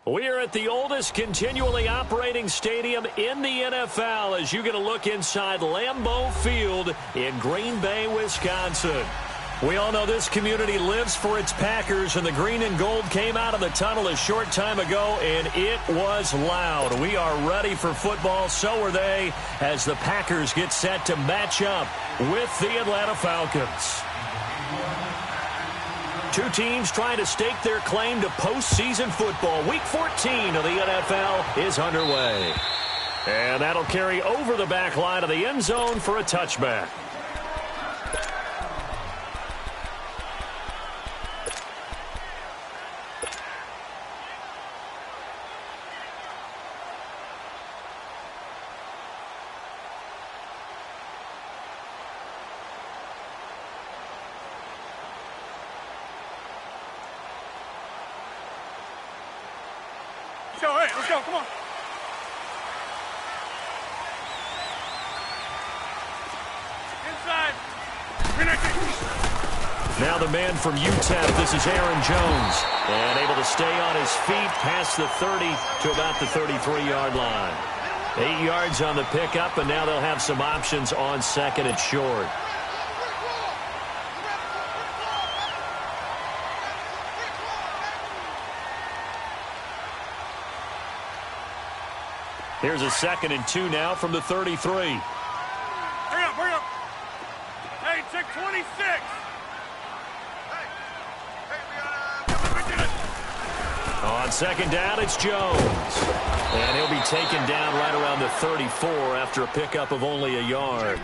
We are at the oldest continually operating stadium in the NFL as you get a look inside Lambeau Field in Green Bay, Wisconsin. We all know this community lives for its Packers, and the green and gold came out of the tunnel a short time ago, and it was loud. We are ready for football, so are they, as the Packers get set to match up with the Atlanta Falcons. Two teams trying to stake their claim to postseason football. Week 14 of the NFL is underway. And that'll carry over the back line of the end zone for a touchback. Let's go, come on. Inside. Now the man from UTEP, this is Aaron Jones. And able to stay on his feet past the 30 to about the 33-yard line. 8 yards on the pickup, and now they'll have some options on second and short. Here's a 2nd and 2 now from the 33. Hurry up. Hey, check 26. On second down, it's Jones. And he'll be taken down right around the 34 after a pickup of only a yard.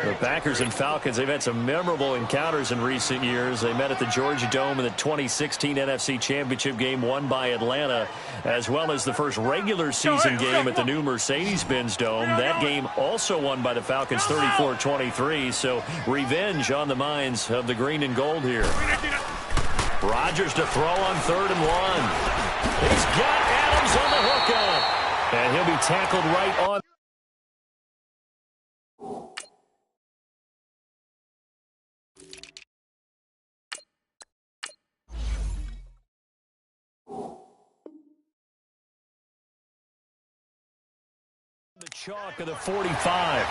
The Packers and Falcons, they've had some memorable encounters in recent years. They met at the Georgia Dome in the 2016 NFC Championship game won by Atlanta, as well as the first regular season game at the new Mercedes-Benz Dome. That game also won by the Falcons 34-23, so revenge on the minds of the green and gold here. Rodgers to throw on 3rd and 1. He's got Adams on the hookup, and he'll be tackled right on. The chalk of the 45.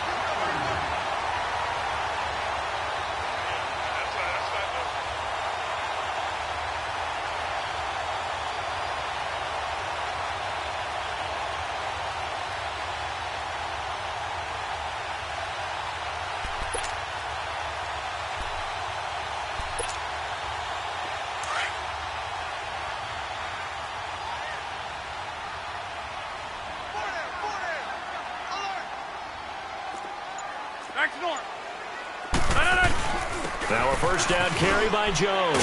Now a first down carry by Jones.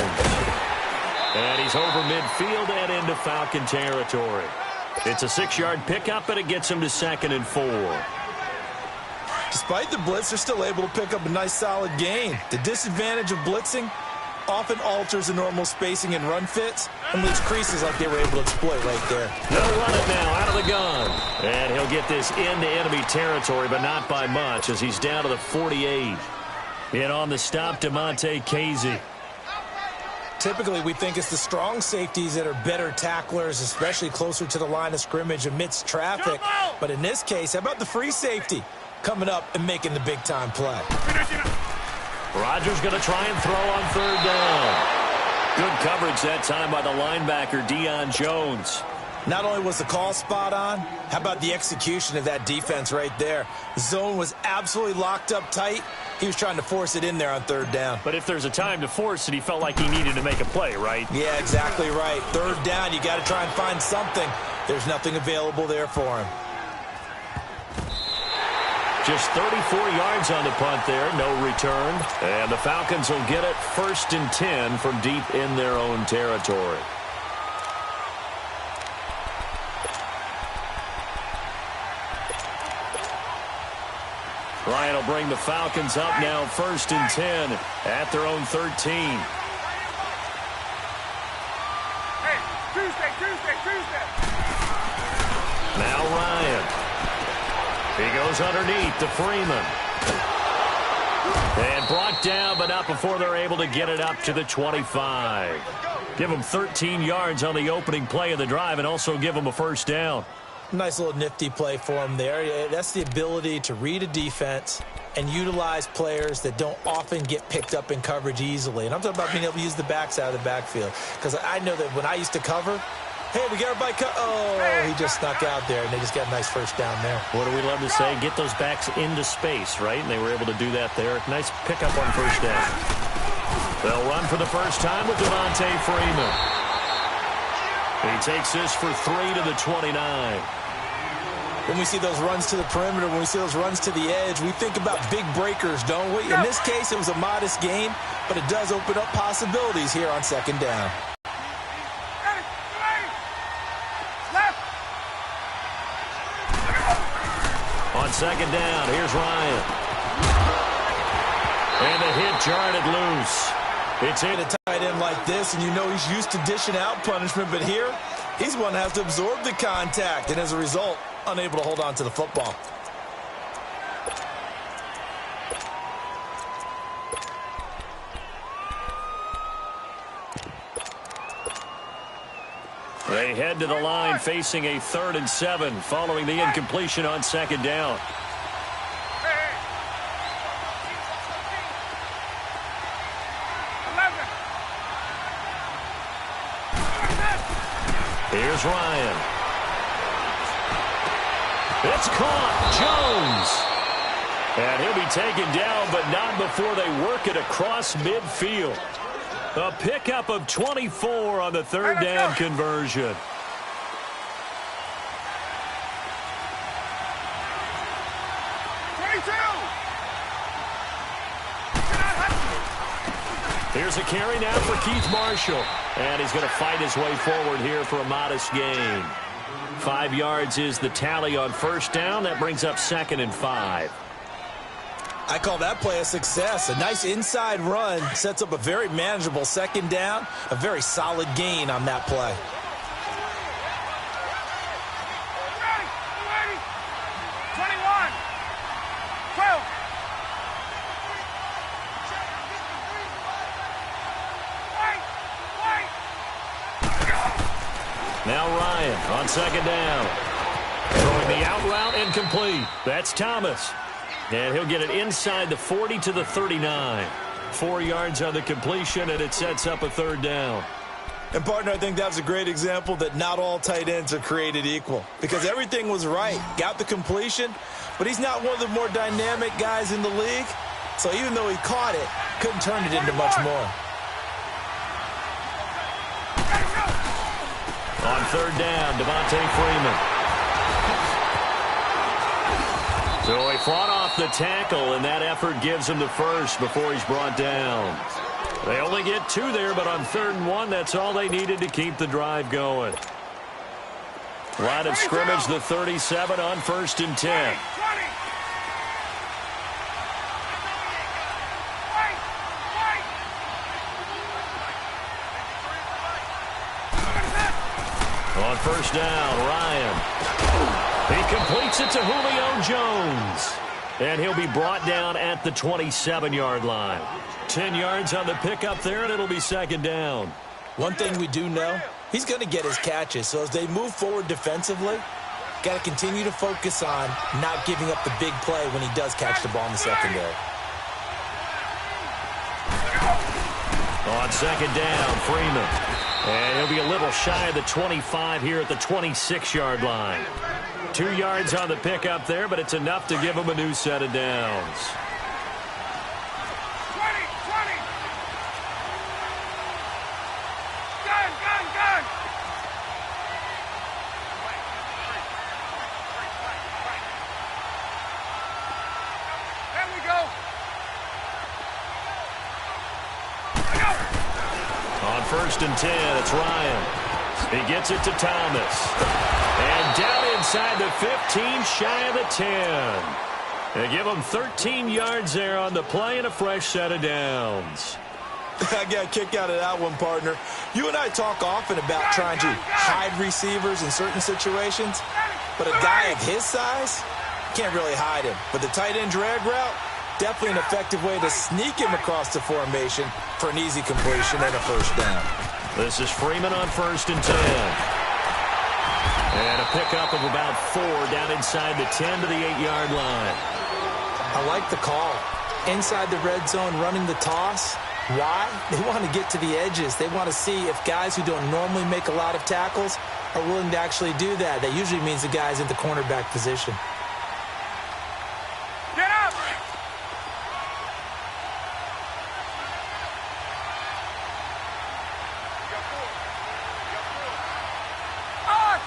And he's over midfield and into Falcon territory. It's a 6-yard pickup, and it gets him to 2nd and 4. Despite the blitz, they're still able to pick up a nice solid gain. The disadvantage of blitzing often alters the normal spacing and run fits and leaves creases like they were able to exploit right there. They'll run it now out of the gun. And he'll get this into enemy territory, but not by much, as he's down to the 48. In on the stop, DeMonte Casey. Typically, we think it's the strong safeties that are better tacklers, especially closer to the line of scrimmage amidst traffic. But in this case, how about the free safety coming up and making the big-time play? Rodgers going to try and throw on 3rd down. Good coverage that time by the linebacker, Deion Jones. Not only was the call spot on, how about the execution of that defense right there? The zone was absolutely locked up tight. He was trying to force it in there on 3rd down. But if there's a time to force it, he felt like he needed to make a play, right? Yeah, exactly right. 3rd down, you got to try and find something. There's nothing available there for him. Just 34 yards on the punt there, no return. And the Falcons will get it 1st and 10 from deep in their own territory. Ryan will bring the Falcons up now 1st and 10 at their own 13. Hey, Tuesday. Now Ryan. He goes underneath to Freeman. And brought down, but not before they're able to get it up to the 25. Give them 13 yards on the opening play of the drive and also give them a first down. Nice little nifty play for him there. That's the ability to read a defense and utilize players that don't often get picked up in coverage easily. And I'm talking about being able to use the backs out of the backfield. Because I know that when I used to cover, hey, we got everybody he just snuck out there, and they just got a nice first down there. What do we love to say? Get those backs into space, right? And they were able to do that there. Nice pickup on first down. They'll run for the first time with Devontae Freeman. He takes this for 3 to the 29. When we see those runs to the perimeter, when we see those runs to the edge, we think about big breakers, don't we? In this case, it was a modest gain, but it does open up possibilities here on second down. On second down, here's Ryan. And the hit jarred it loose. It's in a tight end like this, and you know he's used to dishing out punishment, but here, he's one that has to absorb the contact, and as a result, unable to hold on to the football. They head to the line facing a 3rd and 7 following the incompletion on second down. Here's Ryan. It's caught. Jones. And he'll be taken down, but not before they work it across midfield. A pickup of 24 on the 3rd down conversion. Here's a carry now for Keith Marshall. And he's going to fight his way forward here for a modest gain. 5 yards is the tally on first down. That brings up 2nd and 5. I call that play a success. A nice inside run sets up a very manageable second down. A very solid gain on that play. Ready. 21. 12. Now Ryan on second down. Throwing the out route incomplete. That's Thomas. And he'll get it inside the 40 to the 39. 4 yards on the completion, and it sets up a 3rd down. And, partner, I think that was a great example that not all tight ends are created equal. Because everything was right. Got the completion, but he's not one of the more dynamic guys in the league. So even though he caught it, couldn't turn it into much more. On 3rd down, Devontae Freeman. So he fought off the tackle, and that effort gives him the first before he's brought down. They only get 2 there, but on 3rd and 1, that's all they needed to keep the drive going. Line of scrimmage, the 37 on 1st and 10. On 1st down, Ryan. He completes it to Julio Jones. And he'll be brought down at the 27-yard line. 10 yards on the pickup there, and it'll be 2nd down. One thing we do know, he's going to get his catches. So as they move forward defensively, got to continue to focus on not giving up the big play when he does catch the ball in the secondary. On 2nd down, Freeman. And he'll be a little shy of the 25 here at the 26-yard line. 2 yards on the pickup there, but it's enough to give him a new set of downs. 20. Gun. There we go. On 1st and 10, it's Ryan. He gets it to Thomas. And down inside the 15, shy of the 10. They give him 13 yards there on the play and a fresh set of downs. I got a kick out of that one, partner. You and I talk often about trying to hide receivers in certain situations, but a guy of his size can't really hide him. But the tight end drag route, definitely an effective way to sneak him across the formation for an easy completion and a first down. This is Freeman on 1st and 10. And a pickup of about 4 down inside the 10 to the 8-yard line. I like the call. Inside the red zone, running the toss. Why? They want to get to the edges. They want to see if guys who don't normally make a lot of tackles are willing to actually do that. That usually means the guy's in the cornerback position. Get up! On!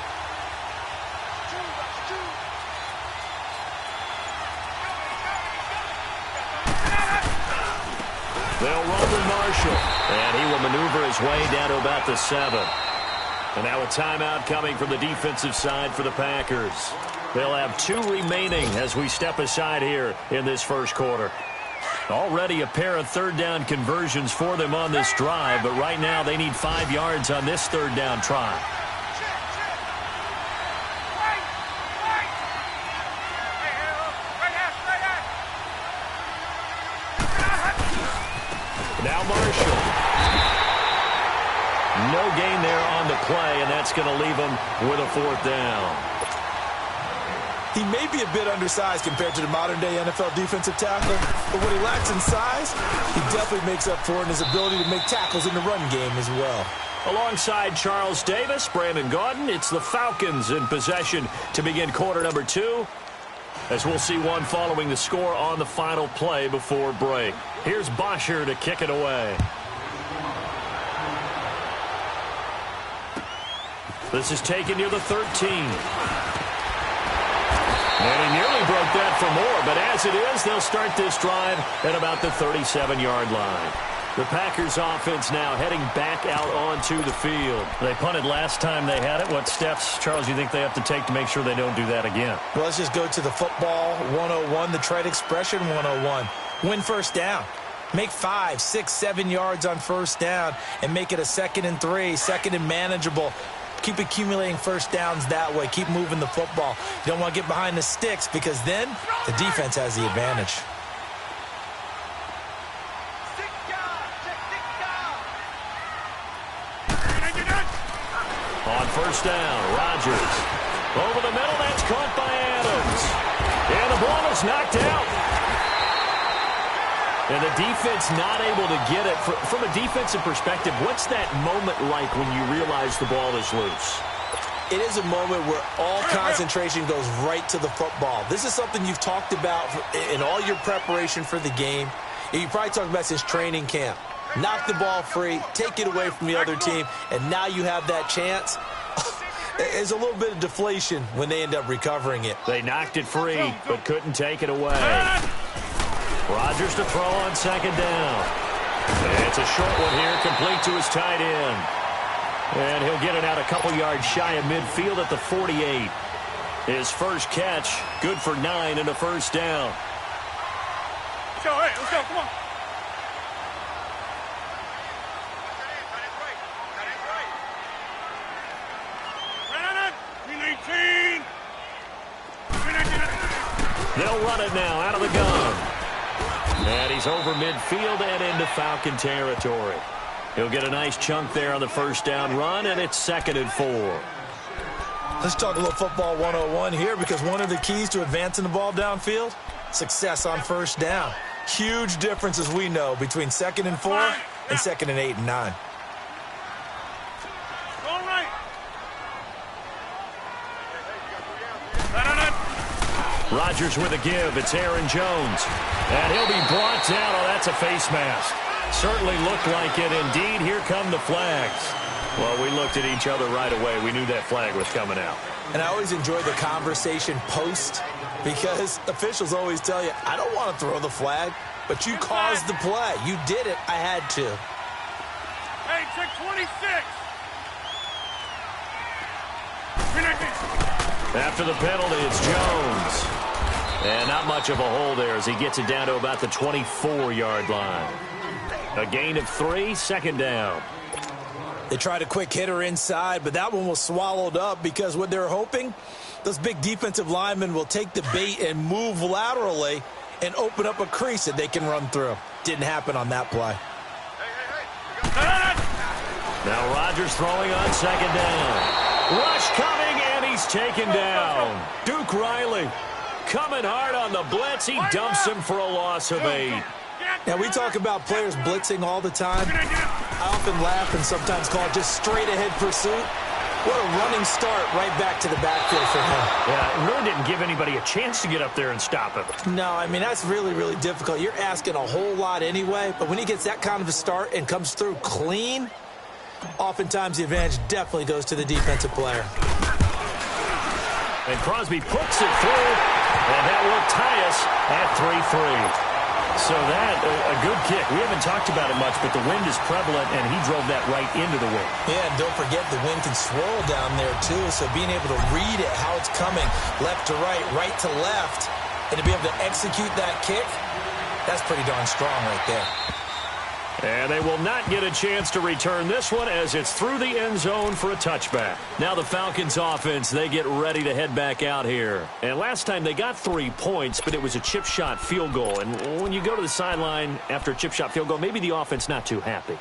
They'll run with Marshall, and he will maneuver his way down to about the 7. And now a timeout coming from the defensive side for the Packers. They'll have 2 remaining as we step aside here in this first quarter. Already a pair of third-down conversions for them on this drive, but right now they need 5 yards on this third-down try. Now Marshall. No gain there on the play, and that's going to leave him with a 4th down. He may be a bit undersized compared to the modern-day NFL defensive tackle, but what he lacks in size, he definitely makes up for in his ability to make tackles in the run game as well. Alongside Charles Davis, Brandon Gaudin, it's the Falcons in possession to begin quarter number 2, as we'll see one following the score on the final play before break. Here's Bosher to kick it away. This is taken near the 13. And he nearly broke that for more, but as it is, they'll start this drive at about the 37-yard line. The Packers offense now heading back out onto the field. They punted last time they had it. What steps, Charles, do you think they have to take to make sure they don't do that again? Well, let's just go to the football 101, the trade expression 101. Win first down. Make 5, 6, 7 yards on first down and make it a 2nd and 3, 2nd and manageable. Keep accumulating first downs that way. Keep moving the football. You don't want to get behind the sticks because then the defense has the advantage. On first down, Rodgers. Over the middle, that's caught by Adams. And the ball is knocked out. And the defense not able to get it. From a defensive perspective, what's that moment like when you realize the ball is loose? It is a moment where all concentration goes right to the football. This is something you've talked about in all your preparation for the game. And you probably talked about since training camp. Knock the ball free, take it away from the other team, and now you have that chance. There's a little bit of deflation when they end up recovering it. They knocked it free, but couldn't take it away. Rodgers to throw on 2nd down. It's a short one here, complete to his tight end. And he'll get it out a couple yards shy of midfield at the 48. His first catch, good for 9 and a first down. Let's go, hey, let's go, come on. They'll run it now out of the gun. And he's over midfield and into Falcon territory. He'll get a nice chunk there on the first down run, and it's 2nd and 4. Let's talk a little football 101 here because one of the keys to advancing the ball downfield, success on first down. Huge difference, as we know, between 2nd and 4 and 2nd and 8 and 9. All right. Rodgers with a give. It's Aaron Jones. And he'll be brought down. Oh, that's a face mask. Certainly looked like it. Indeed, here come the flags. Well, we looked at each other right away. We knew that flag was coming out. And I always enjoy the conversation post because officials always tell you, I don't want to throw the flag, but you caused the play. You did it. I had to. Hey, check 26. After the penalty, it's Jones. And not much of a hole there as he gets it down to about the 24-yard line. A gain of 3, 2nd down. They tried a quick hitter inside, but that one was swallowed up because what they're hoping, those big defensive linemen will take the bait and move laterally and open up a crease that they can run through. Didn't happen on that play. Now Rodgers throwing on second down. Rush coming, and he's taken down. Duke Riley coming hard on the blitz. He dumps him for a loss of 8. Now, we talk about players blitzing all the time. I often laugh and sometimes call it just straight-ahead pursuit. What a running start right back to the backfield for him. Yeah, it really didn't give anybody a chance to get up there and stop him. No, I mean, that's really, really difficult. You're asking a whole lot anyway, but when he gets that kind of a start and comes through clean, oftentimes the advantage definitely goes to the defensive player. And Crosby puts it through, and that will tie us at 3-3. So that, a good kick. We haven't talked about it much, but the wind is prevalent, and he drove that right into the wind. Yeah, and don't forget the wind can swirl down there, too, so being able to read it, how it's coming, left to right to left, and to be able to execute that kick, that's pretty darn strong right there. And they will not get a chance to return this one as it's through the end zone for a touchback. Now the Falcons offense, they get ready to head back out here. And last time they got 3 points, but it was a chip shot field goal. And when you go to the sideline after a chip shot field goal, maybe the offense not too happy.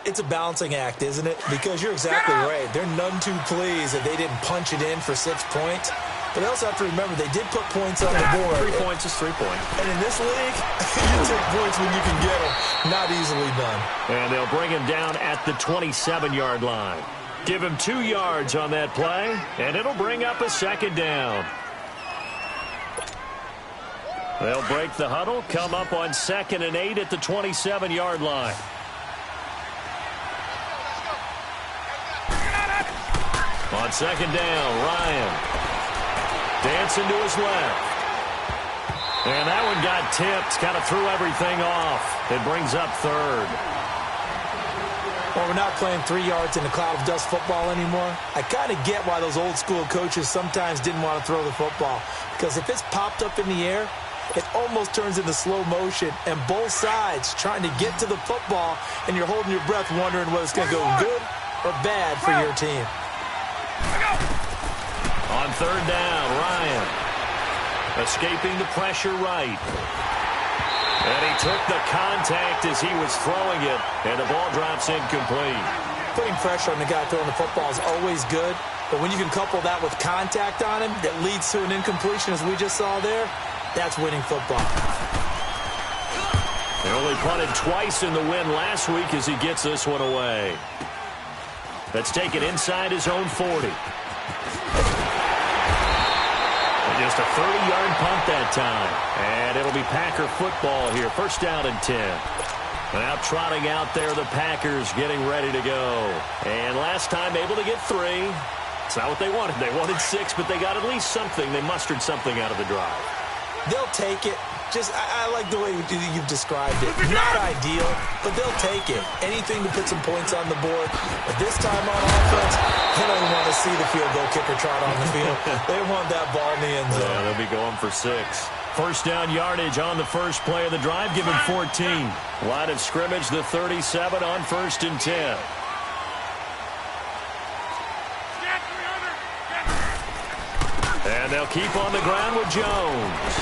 It's a balancing act, isn't it? Because you're exactly right. They're none too pleased that they didn't punch it in for 6 points. But they also have to remember they did put points on the board. 3 points is 3 points. And in this league, you take points when you can get them. Not easily done. And they'll bring him down at the 27-yard line. Give him 2 yards on that play, and it'll bring up a second down. They'll break the huddle, come up on 2nd and 8 at the 27-yard line. On 2nd down, Ryan dancing to his left. And that one got tipped, kind of threw everything off. It brings up 3rd. Well, we're not playing 3 yards in a cloud of dust football anymore. I kind of get why those old school coaches sometimes didn't want to throw the football. Because if it's popped up in the air, it almost turns into slow motion. And both sides trying to get to the football, and you're holding your breath wondering whether it's going to go good or bad for your team. On 3rd down, Ryan escaping the pressure right. And he took the contact as he was throwing it, and the ball drops incomplete. Putting pressure on the guy throwing the football is always good, but when you can couple that with contact on him that leads to an incompletion, as we just saw there, that's winning football. They only punted twice in the win last week as he gets this one away. That's taken inside his own 40. Just a 30-yard punt that time. And it'll be Packer football here. 1st down and 10. Now trotting out there, the Packers getting ready to go. And last time able to get 3. It's not what they wanted. They wanted 6, but they got at least something. They mustered something out of the drive. They'll take it. Just, I like the way you've described it. Not ideal, but they'll take it. Anything to put some points on the board. But this time on offense, they don't want to see the field goal kicker trot on the field. They want that ball in the end zone. Yeah, they'll be going for 6. 1st down yardage on the first play of the drive, given 14. Line of scrimmage, the 37 on 1st and 10. And they'll keep on the ground with Jones.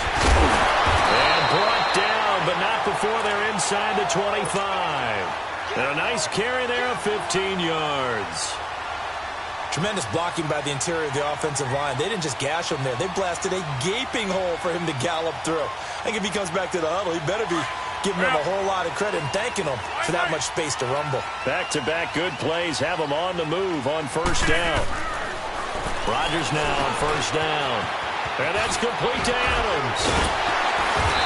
And brought down, but not before they're inside the 25. And a nice carry there of 15 yards. Tremendous blocking by the interior of the offensive line. They didn't just gash him there. They blasted a gaping hole for him to gallop through. I think if he comes back to the huddle, he better be giving them a whole lot of credit and thanking them for that much space to rumble. Back-to-back good plays have them on the move on 1st down. Rodgers now on 1st down. And that's complete to Adams.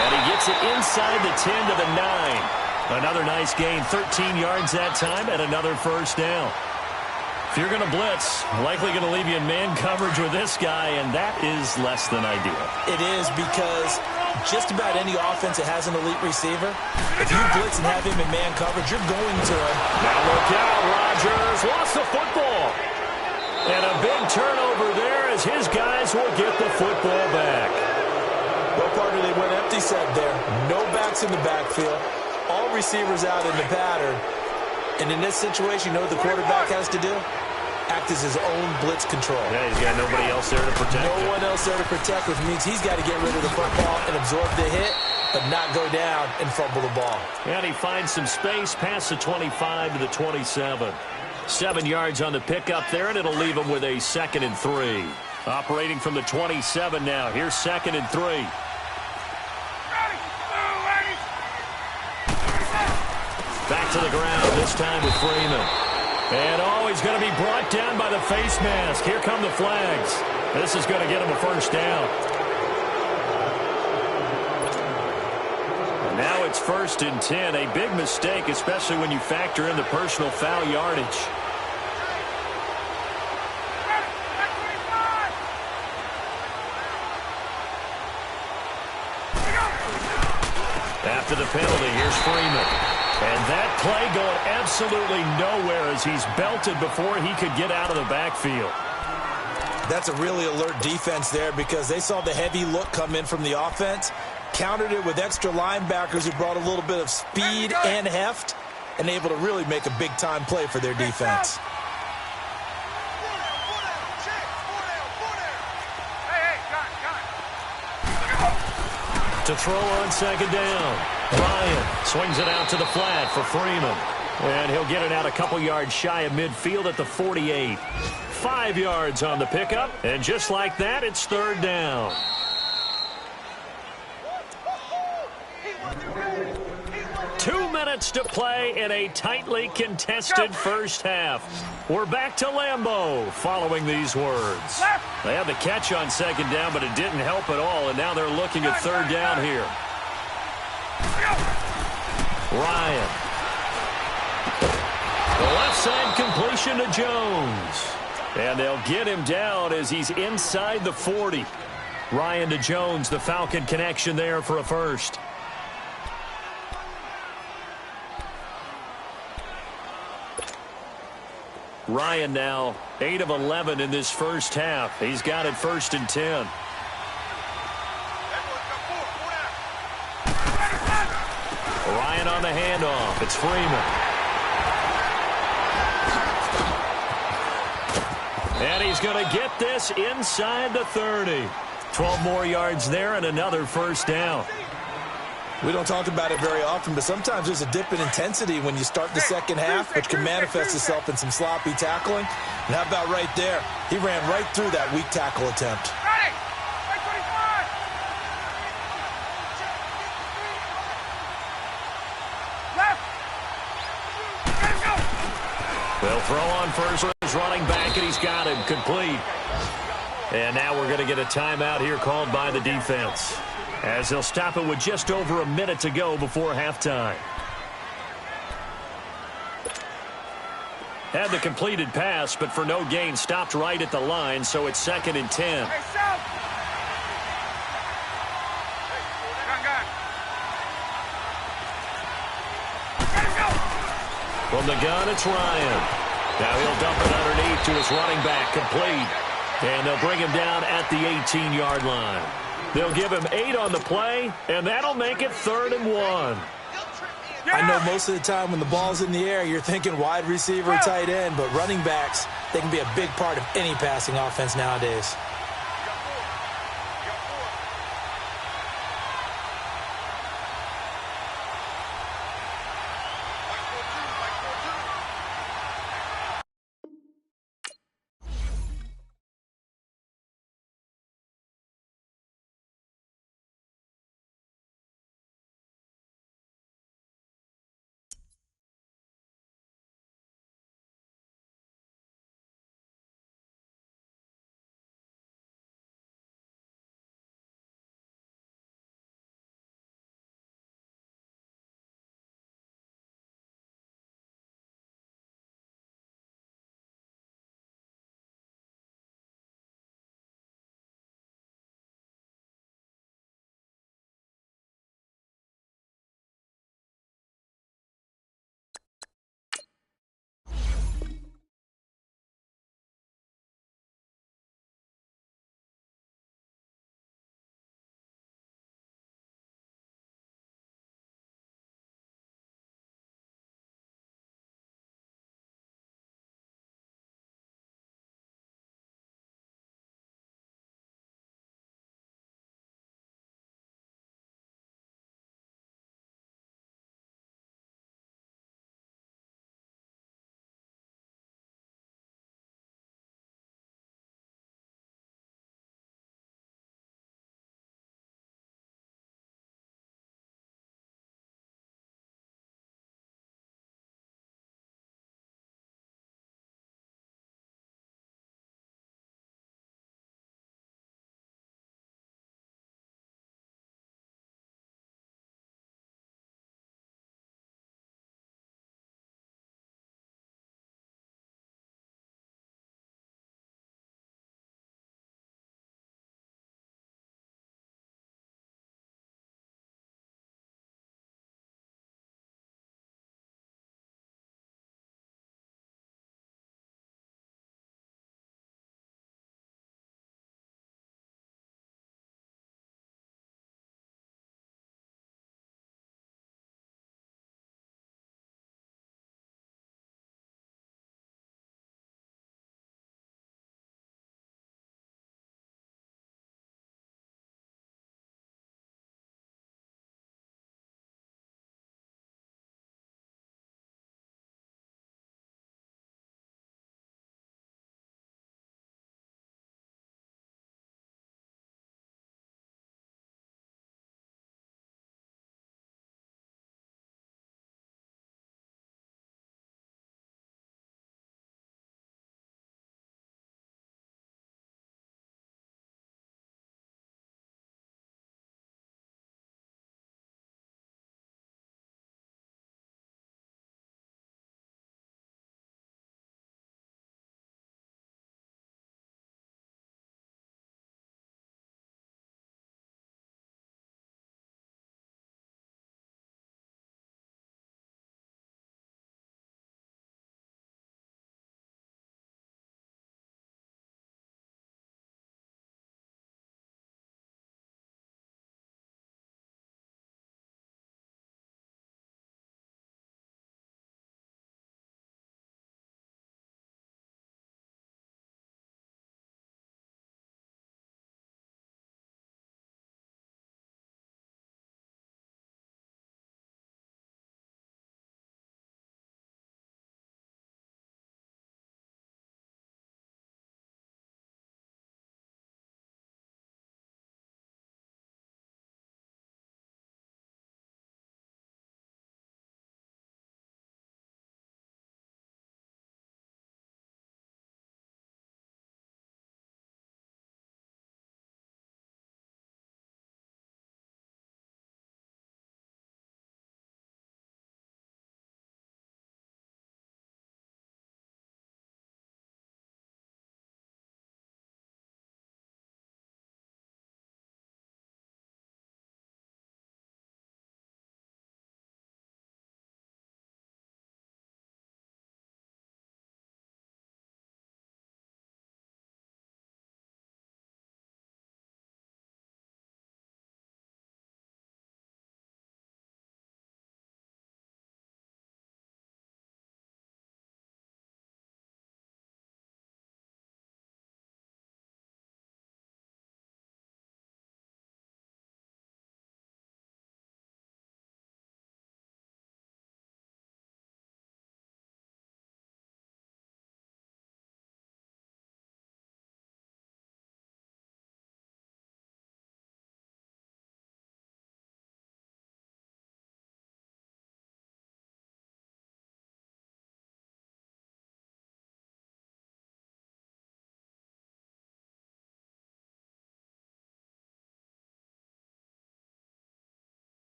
And he gets it inside the 10 to the 9. Another nice gain, 13 yards that time, and another 1st down. If you're going to blitz, likely going to leave you in man coverage with this guy, and that is less than ideal. It is, because just about any offense that has an elite receiver, if you blitz and have him in man coverage, you're going to him. Now look out, Rodgers lost the football. And a big turnover there as his guys will get the football back. Well, partner, they went empty set there. No backs in the backfield. All receivers out in the pattern. And in this situation, you know what the quarterback has to do? Act as his own blitz control. Yeah, he's got nobody else there to protect him. No one else there to protect, which means he's got to get rid of the football and absorb the hit, but not go down and fumble the ball. And he finds some space past the 25 to the 27. 7 yards on the pickup there, and it'll leave him with a 2nd and 3. Operating from the 27 now. Here's 2nd and 3. Back to the ground, this time with Freeman. And he's going to be brought down by the face mask. Here come the flags. This is going to get him a first down. And now it's 1st and 10. A big mistake, especially when you factor in the personal foul yardage. After the penalty, here's Freeman. And that play going absolutely nowhere as he's belted before he could get out of the backfield. That's a really alert defense there because they saw the heavy look come in from the offense, countered it with extra linebackers who brought a little bit of speed and heft, and able to really make a big-time play for their defense. To throw on 2nd down. Ryan swings it out to the flat for Freeman. And he'll get it out a couple yards shy of midfield at the 48. 5 yards on the pickup. And just like that, it's 3rd down. Two minutes to play in a tightly contested first half. We're back to Lambeau following these words. They had the catch on 2nd down, but it didn't help at all, and now they're looking at 3rd down here. Ryan. The left side completion to Jones. And they'll get him down as he's inside the 40. Ryan to Jones, the Falcon connection there for a first. Ryan now 8 of 11 in this first half. He's got it 1st and 10. Ryan on the handoff. It's Freeman. And he's going to get this inside the 30. 12 more yards there and another first down. We don't talk about it very often, but sometimes there's a dip in intensity when you start the second half, which can manifest itself in some sloppy tackling. And how about right there? He ran right through that weak tackle attempt. They'll throw on first for his running back, and he's got him complete. And now we're going to get a timeout here called by the defense, as they'll stop it with just over a minute to go before halftime. Had the completed pass, but for no gain, stopped right at the line, so it's 2nd and 10. From the gun, it's Ryan. Now he'll dump it underneath to his running back, complete. And they'll bring him down at the 18-yard line. They'll give him 8 on the play, and that'll make it 3rd and 1. I know most of the time when the ball's in the air, you're thinking wide receiver, tight end, but running backs, they can be a big part of any passing offense nowadays.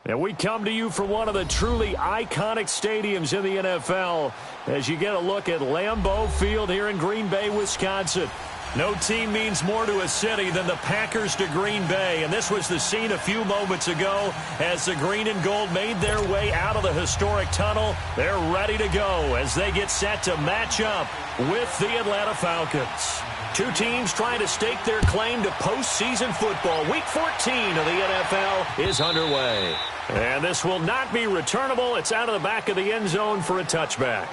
And we come to you from one of the truly iconic stadiums in the NFL as you get a look at Lambeau Field here in Green Bay, Wisconsin. No team means more to a city than the Packers to Green Bay, and this was the scene a few moments ago as the green and gold made their way out of the historic tunnel. They're ready to go as they get set to match up with the Atlanta Falcons. Two teams trying to stake their claim to postseason football. Week 14 of the NFL is underway. And this will not be returnable. It's out of the back of the end zone for a touchback.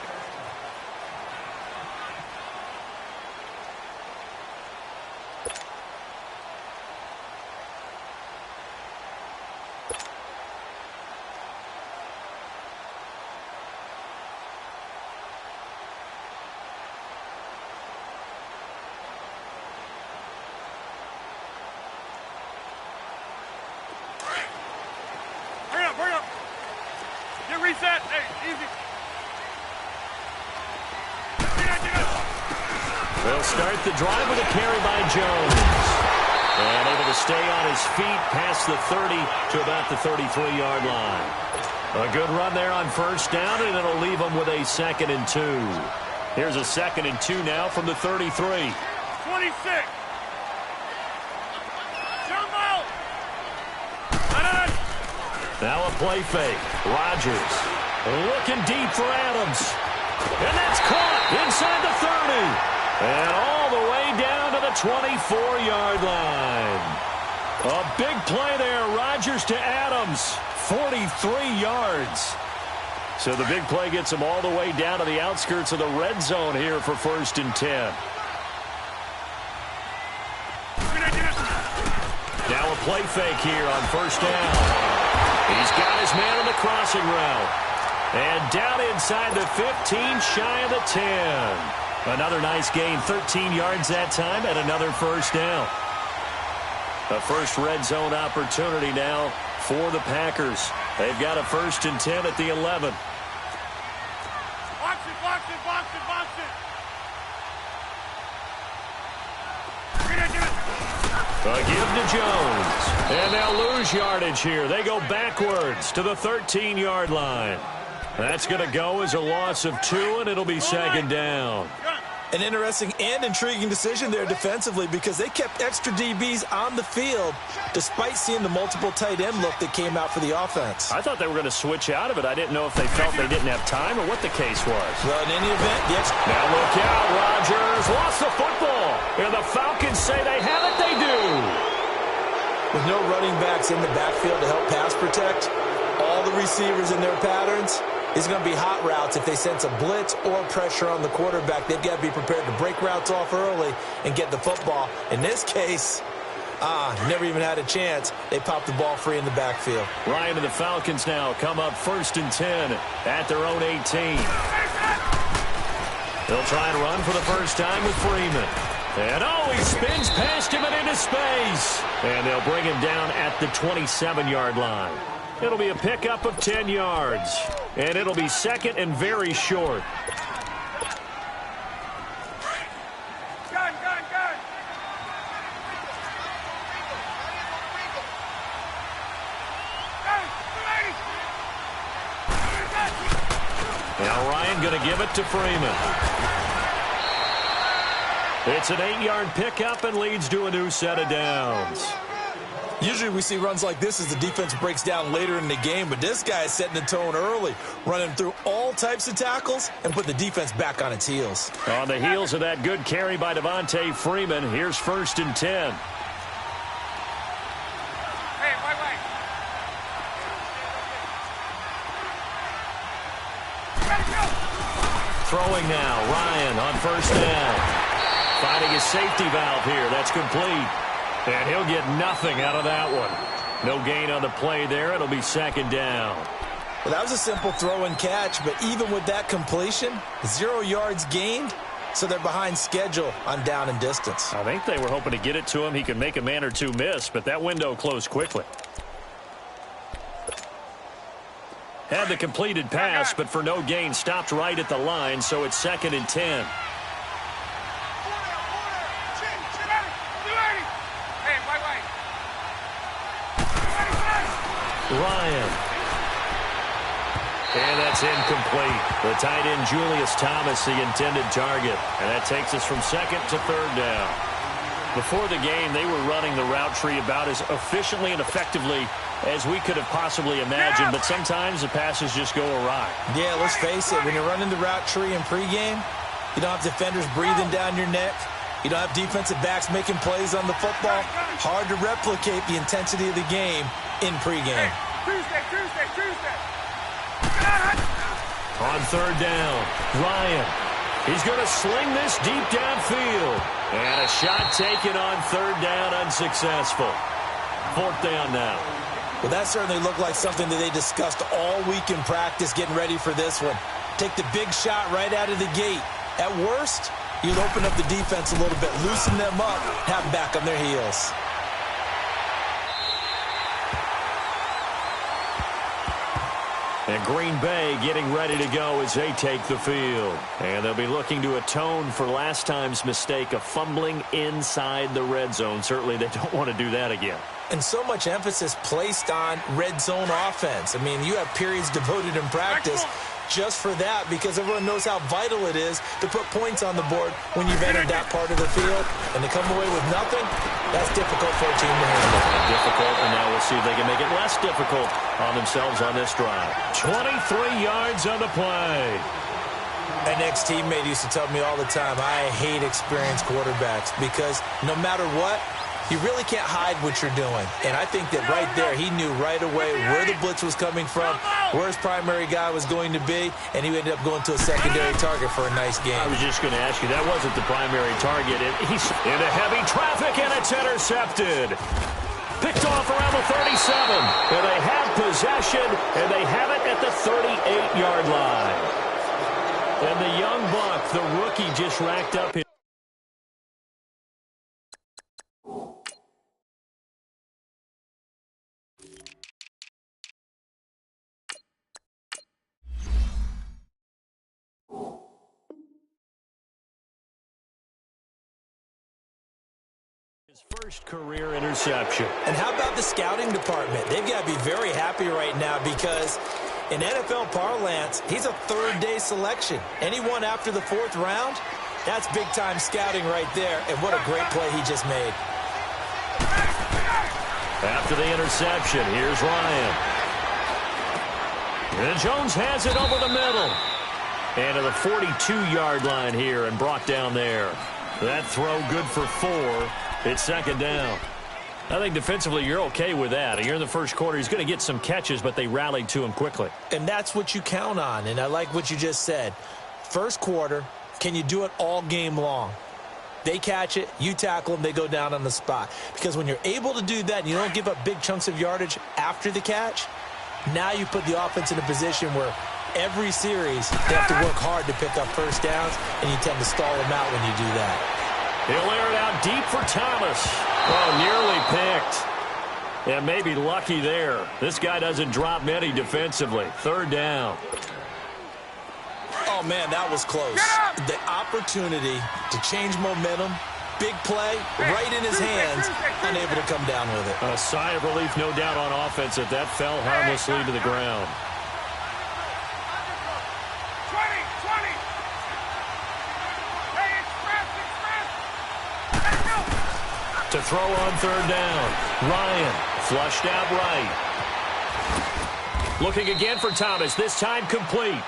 Reset. Hey, easy. They'll start the drive with a carry by Jones. And able to stay on his feet past the 30 to about the 33-yard line. A good run there on first down, and it'll leave them with a 2nd and 2. Here's a 2nd and 2 now from the 33. 26. Jump out. Now a play fake. Rodgers looking deep for Adams. And that's caught inside the 30. And all the way down to the 24-yard line. A big play there. Rodgers to Adams. 43 yards. So the big play gets him all the way down to the outskirts of the red zone here for 1st and 10. Now a play fake here on first down. He's got his man on the crossing route. And down inside the 15, shy of the 10. Another nice gain, 13 yards that time, and another first down. A first red zone opportunity now for the Packers. They've got a 1st and 10 at the 11. Box it, box it, box it, box it. A give to Jones. And they'll lose yardage here. They go backwards to the 13-yard line. That's going to go as a loss of 2, and it'll be 2nd down. An interesting and intriguing decision there defensively because they kept extra DBs on the field despite seeing the multiple tight end look that came out for the offense. I thought they were going to switch out of it. I didn't know if they felt they didn't have time or what the case was. Well, in any event, the now look out, Rodgers lost the football. And the Falcons say they have it, they do. With no running backs in the backfield to help pass protect, all the receivers in their patterns, it's going to be hot routes if they sense a blitz or pressure on the quarterback. They've got to be prepared to break routes off early and get the football. In this case, never even had a chance. They popped the ball free in the backfield. Ryan and the Falcons now come up 1st and 10 at their own 18. They'll try and run for the first time with Freeman. And he spins past him and into space. And they'll bring him down at the 27-yard line. It'll be a pickup of 10 yards. And it'll be 2nd and very short. Gun. Now Ryan going to give it to Freeman. It's an 8-yard pickup and leads to a new set of downs. Usually we see runs like this as the defense breaks down later in the game, but this guy is setting the tone early, running through all types of tackles and put the defense back on its heels. On the heels of that good carry by Devontae Freeman, here's 1st and 10. Hey, wait. Throwing now, Ryan on first down. Finding his safety valve here. That's complete. And he'll get nothing out of that one. No gain on the play there. It'll be 2nd down. Well, that was a simple throw and catch, but even with that completion, 0 yards gained, so they're behind schedule on down and distance. I think they were hoping to get it to him. He could make a man or two miss, but that window closed quickly. Had the completed pass, but for no gain, stopped right at the line, so it's 2nd and 10. Ryan And that's incomplete. The tight end, Julius Thomas, the intended target. And that takes us from second to third down. Before the game, they were running the route tree about as efficiently and effectively as we could have possibly imagined. But sometimes the passes just go awry. Yeah, let's face it. When you're running the route tree in pregame, you don't have defenders breathing down your neck. You don't have defensive backs making plays on the football. Hard to replicate the intensity of the game in pregame. Tuesday. On third down, Ryan. He's going to sling this deep downfield. And a shot taken on third down, unsuccessful. Fourth down now. Well, that certainly looked like something that they discussed all week in practice getting ready for this one. Take the big shot right out of the gate. At worst, you'd open up the defense a little bit, loosen them up, have them back on their heels. And Green Bay getting ready to go as they take the field. And they'll be looking to atone for last time's mistake of fumbling inside the red zone. Certainly they don't want to do that again. And so much emphasis placed on red zone offense. I mean, you have periods devoted in practice just for that, because everyone knows how vital it is to put points on the board when you've entered that part of the field. And to come away with nothing, that's difficult for a team to handle. Difficult, and now we'll see if they can make it less difficult on themselves on this drive. 23 yards on the play. An ex-teammate used to tell me all the time, I hate experienced quarterbacks because no matter what, you really can't hide what you're doing. And I think that right there, he knew right away where the blitz was coming from, where his primary guy was going to be, and he ended up going to a secondary target for a nice game. I was just going to ask you, that wasn't the primary target. He's into heavy traffic, and it's intercepted. Picked off around the 37. And they have possession, and they have it at the 38-yard line. And the young buck, the rookie, just racked up his first career interception. And how about the scouting department? They've got to be very happy right now because in NFL parlance, he's a third-day selection. Anyone after the fourth round, that's big-time scouting right there. And what a great play he just made. After the interception, here's Ryan. And Jones has it over the middle. And to the 42-yard line here and brought down there. That throw good for 4. It's second down. I think defensively you're okay with that. You're in the first quarter. He's going to get some catches, but they rallied to him quickly. And that's what you count on, and I like what you just said. First quarter, can you do it all game long? They catch it, you tackle them, they go down on the spot. Because when you're able to do that and you don't give up big chunks of yardage after the catch, now you put the offense in a position where every series they have to work hard to pick up first downs, and you tend to stall them out when you do that. He'll air it out deep for Thomas. Oh, nearly picked. And maybe lucky there. This guy doesn't drop many defensively. Third down. Oh, man, that was close. The opportunity to change momentum, big play, right in his hands, unable to come down with it. A sigh of relief, no doubt, on offense that fell harmlessly to the ground. To throw on third down. Ryan flushed out right. Looking again for Thomas. This time complete.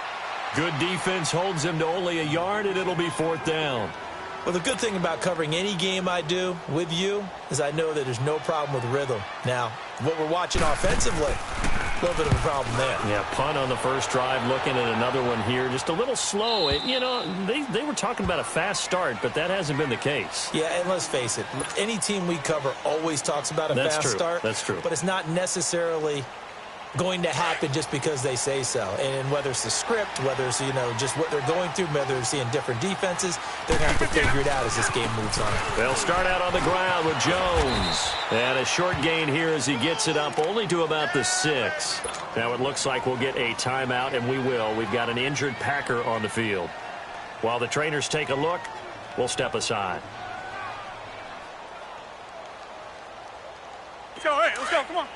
Good defense holds him to only a yard, and it'll be fourth down. Well, the good thing about covering any game I do with you is I know that there's no problem with rhythm. Now, what we're watching offensively, a little bit of a problem there. Yeah, punt on the first drive, looking at another one here. Just a little slow. You know, they were talking about a fast start, but that hasn't been the case. Yeah, and let's face it, any team we cover always talks about a fast start. That's true. But it's not necessarily going to happen just because they say so. And whether it's the script, whether it's, you know, just what they're going through, whether they're seeing different defenses, they're going to have to figure it out as this game moves on. They'll start out on the ground with Jones. And a short gain here as he gets it up only to about the 6. Now it looks like we'll get a timeout, and we will. We've got an injured Packer on the field. While the trainers take a look, we'll step aside. Let's go, hey, let's go, come on.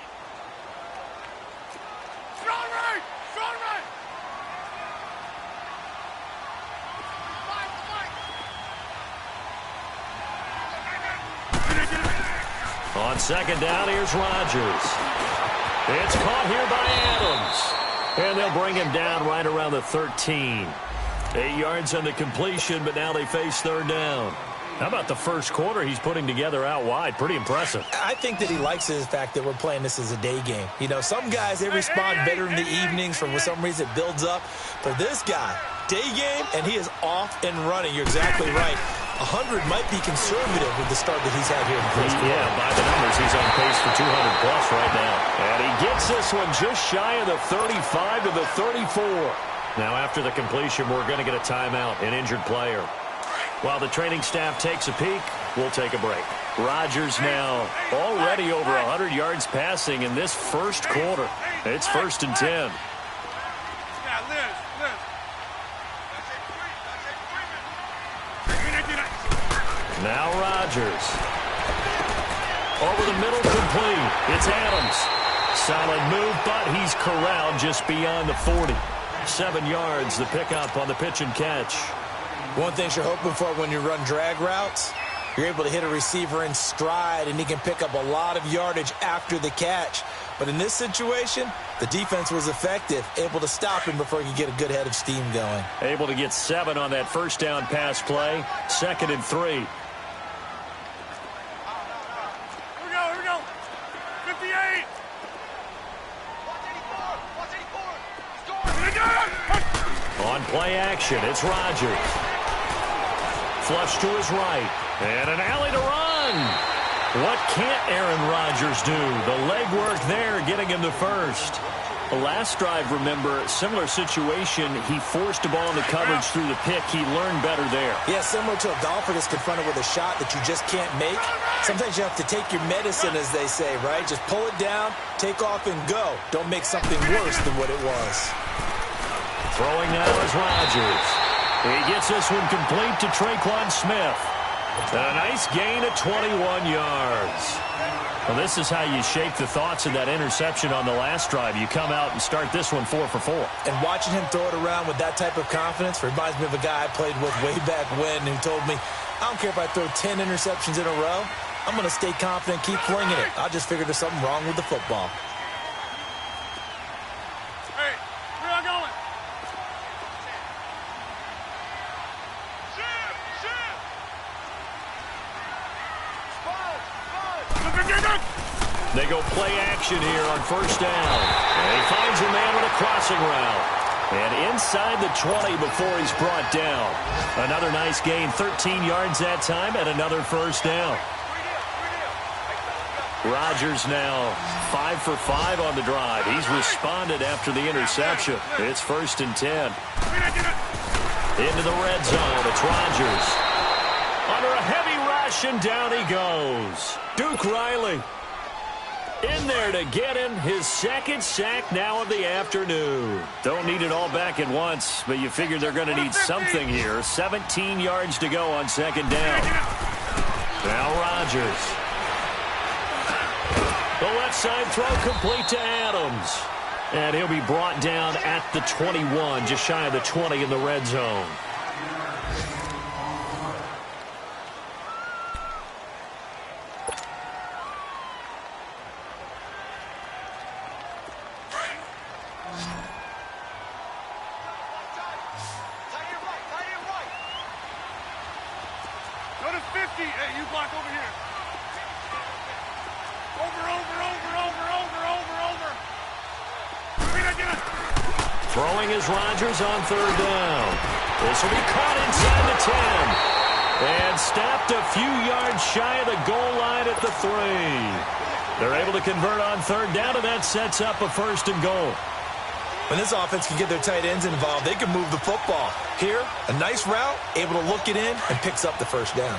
Strong right! Strong right! On second down, here's Rodgers. It's caught here by Adams. And they'll bring him down right around the 13. 8 yards on the completion, but now they face third down. How about the first quarter he's putting together out wide? Pretty impressive. I think that he likes the fact that we're playing this as a day game. You know, some guys, they respond better in the evenings. For some reason, it builds up. For this guy, day game, and he is off and running. You're exactly right. 100 might be conservative with the start that he's had here in the first quarter. Yeah, by the numbers, he's on pace for 200-plus right now. And he gets this one just shy of the 35 to the 34. Now, after the completion, we're going to get a timeout, an injured player. While the training staff takes a peek, we'll take a break. Rodgers now already over 100 yards passing in this first quarter. It's 1st and 10. Now Rodgers. Over the middle, complete. It's Adams. Solid move, but he's corralled just beyond the 40. 7 yards, the pickup on the pitch and catch. One thing you're hoping for when you run drag routes, you're able to hit a receiver in stride, and he can pick up a lot of yardage after the catch. But in this situation, the defense was effective, able to stop him before he could get a good head of steam going. Able to get 7 on that first down pass play. 2nd and 3. Here we go. 58. On play action, it's Rodgers. Flush to his right. And an alley to run. What can't Aaron Rodgers do? The legwork there getting him the first. The last drive, remember, similar situation. He forced a ball in the coverage through the pick. He learned better there. Yeah, similar to a golfer that's confronted with a shot that you just can't make. Sometimes you have to take your medicine, as they say, right? Just pull it down, take off, and go. Don't make something worse than what it was. Throwing now is Rodgers. He gets this one complete to Traquan Smith. A nice gain of 21 yards. Well, this is how you shape the thoughts of that interception on the last drive. You come out and start this one 4 for 4. And watching him throw it around with that type of confidence reminds me of a guy I played with way back when who told me, I don't care if I throw 10 interceptions in a row. I'm going to stay confident, keep flinging it. I just figured there's something wrong with the football. Hey, where am I going? They go play action here on first down. And he finds a man with a crossing route. And inside the 20 before he's brought down. Another nice gain, 13 yards that time, and another first down. Rodgers now 5 for 5 on the drive. He's responded after the interception. It's 1st and 10. Into the red zone. It's Rodgers. Under a heavy rush, and down he goes. Duke Riley in there to get him his 2nd sack now of the afternoon. Don't need it all back at once, but you figure they're going to need something here. 17 yards to go on 2nd down. Now Rodgers. The left side throw complete to Adams. And he'll be brought down at the 21, just shy of the 20 in the red zone. Go to 50. Hey, you block over here. Over. Throwing is Rodgers on 3rd down. This will be caught inside the 10. And stopped a few yards shy of the goal line at the 3. They're able to convert on 3rd down, and that sets up a 1st and goal. When this offense can get their tight ends involved, they can move the football. Here, a nice route, able to look it in, and picks up the 1st down.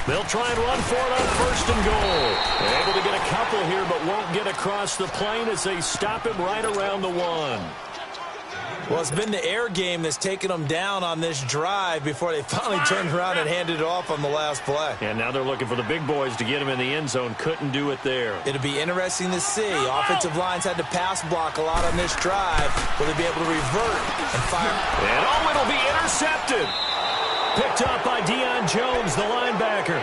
They'll try and run for it on 1st and goal. They're able to get a couple here, but won't get across the plane as they stop him right around the 1. Well, it's been the air game that's taken them down on this drive before they finally turned around and handed it off on the last play. And now they're looking for the big boys to get him in the end zone. Couldn't do it there. It'll be interesting to see. Offensive lines had to pass block a lot on this drive. Will they be able to revert and fire? And it'll be intercepted. Picked up by Deion Jones, the linebacker.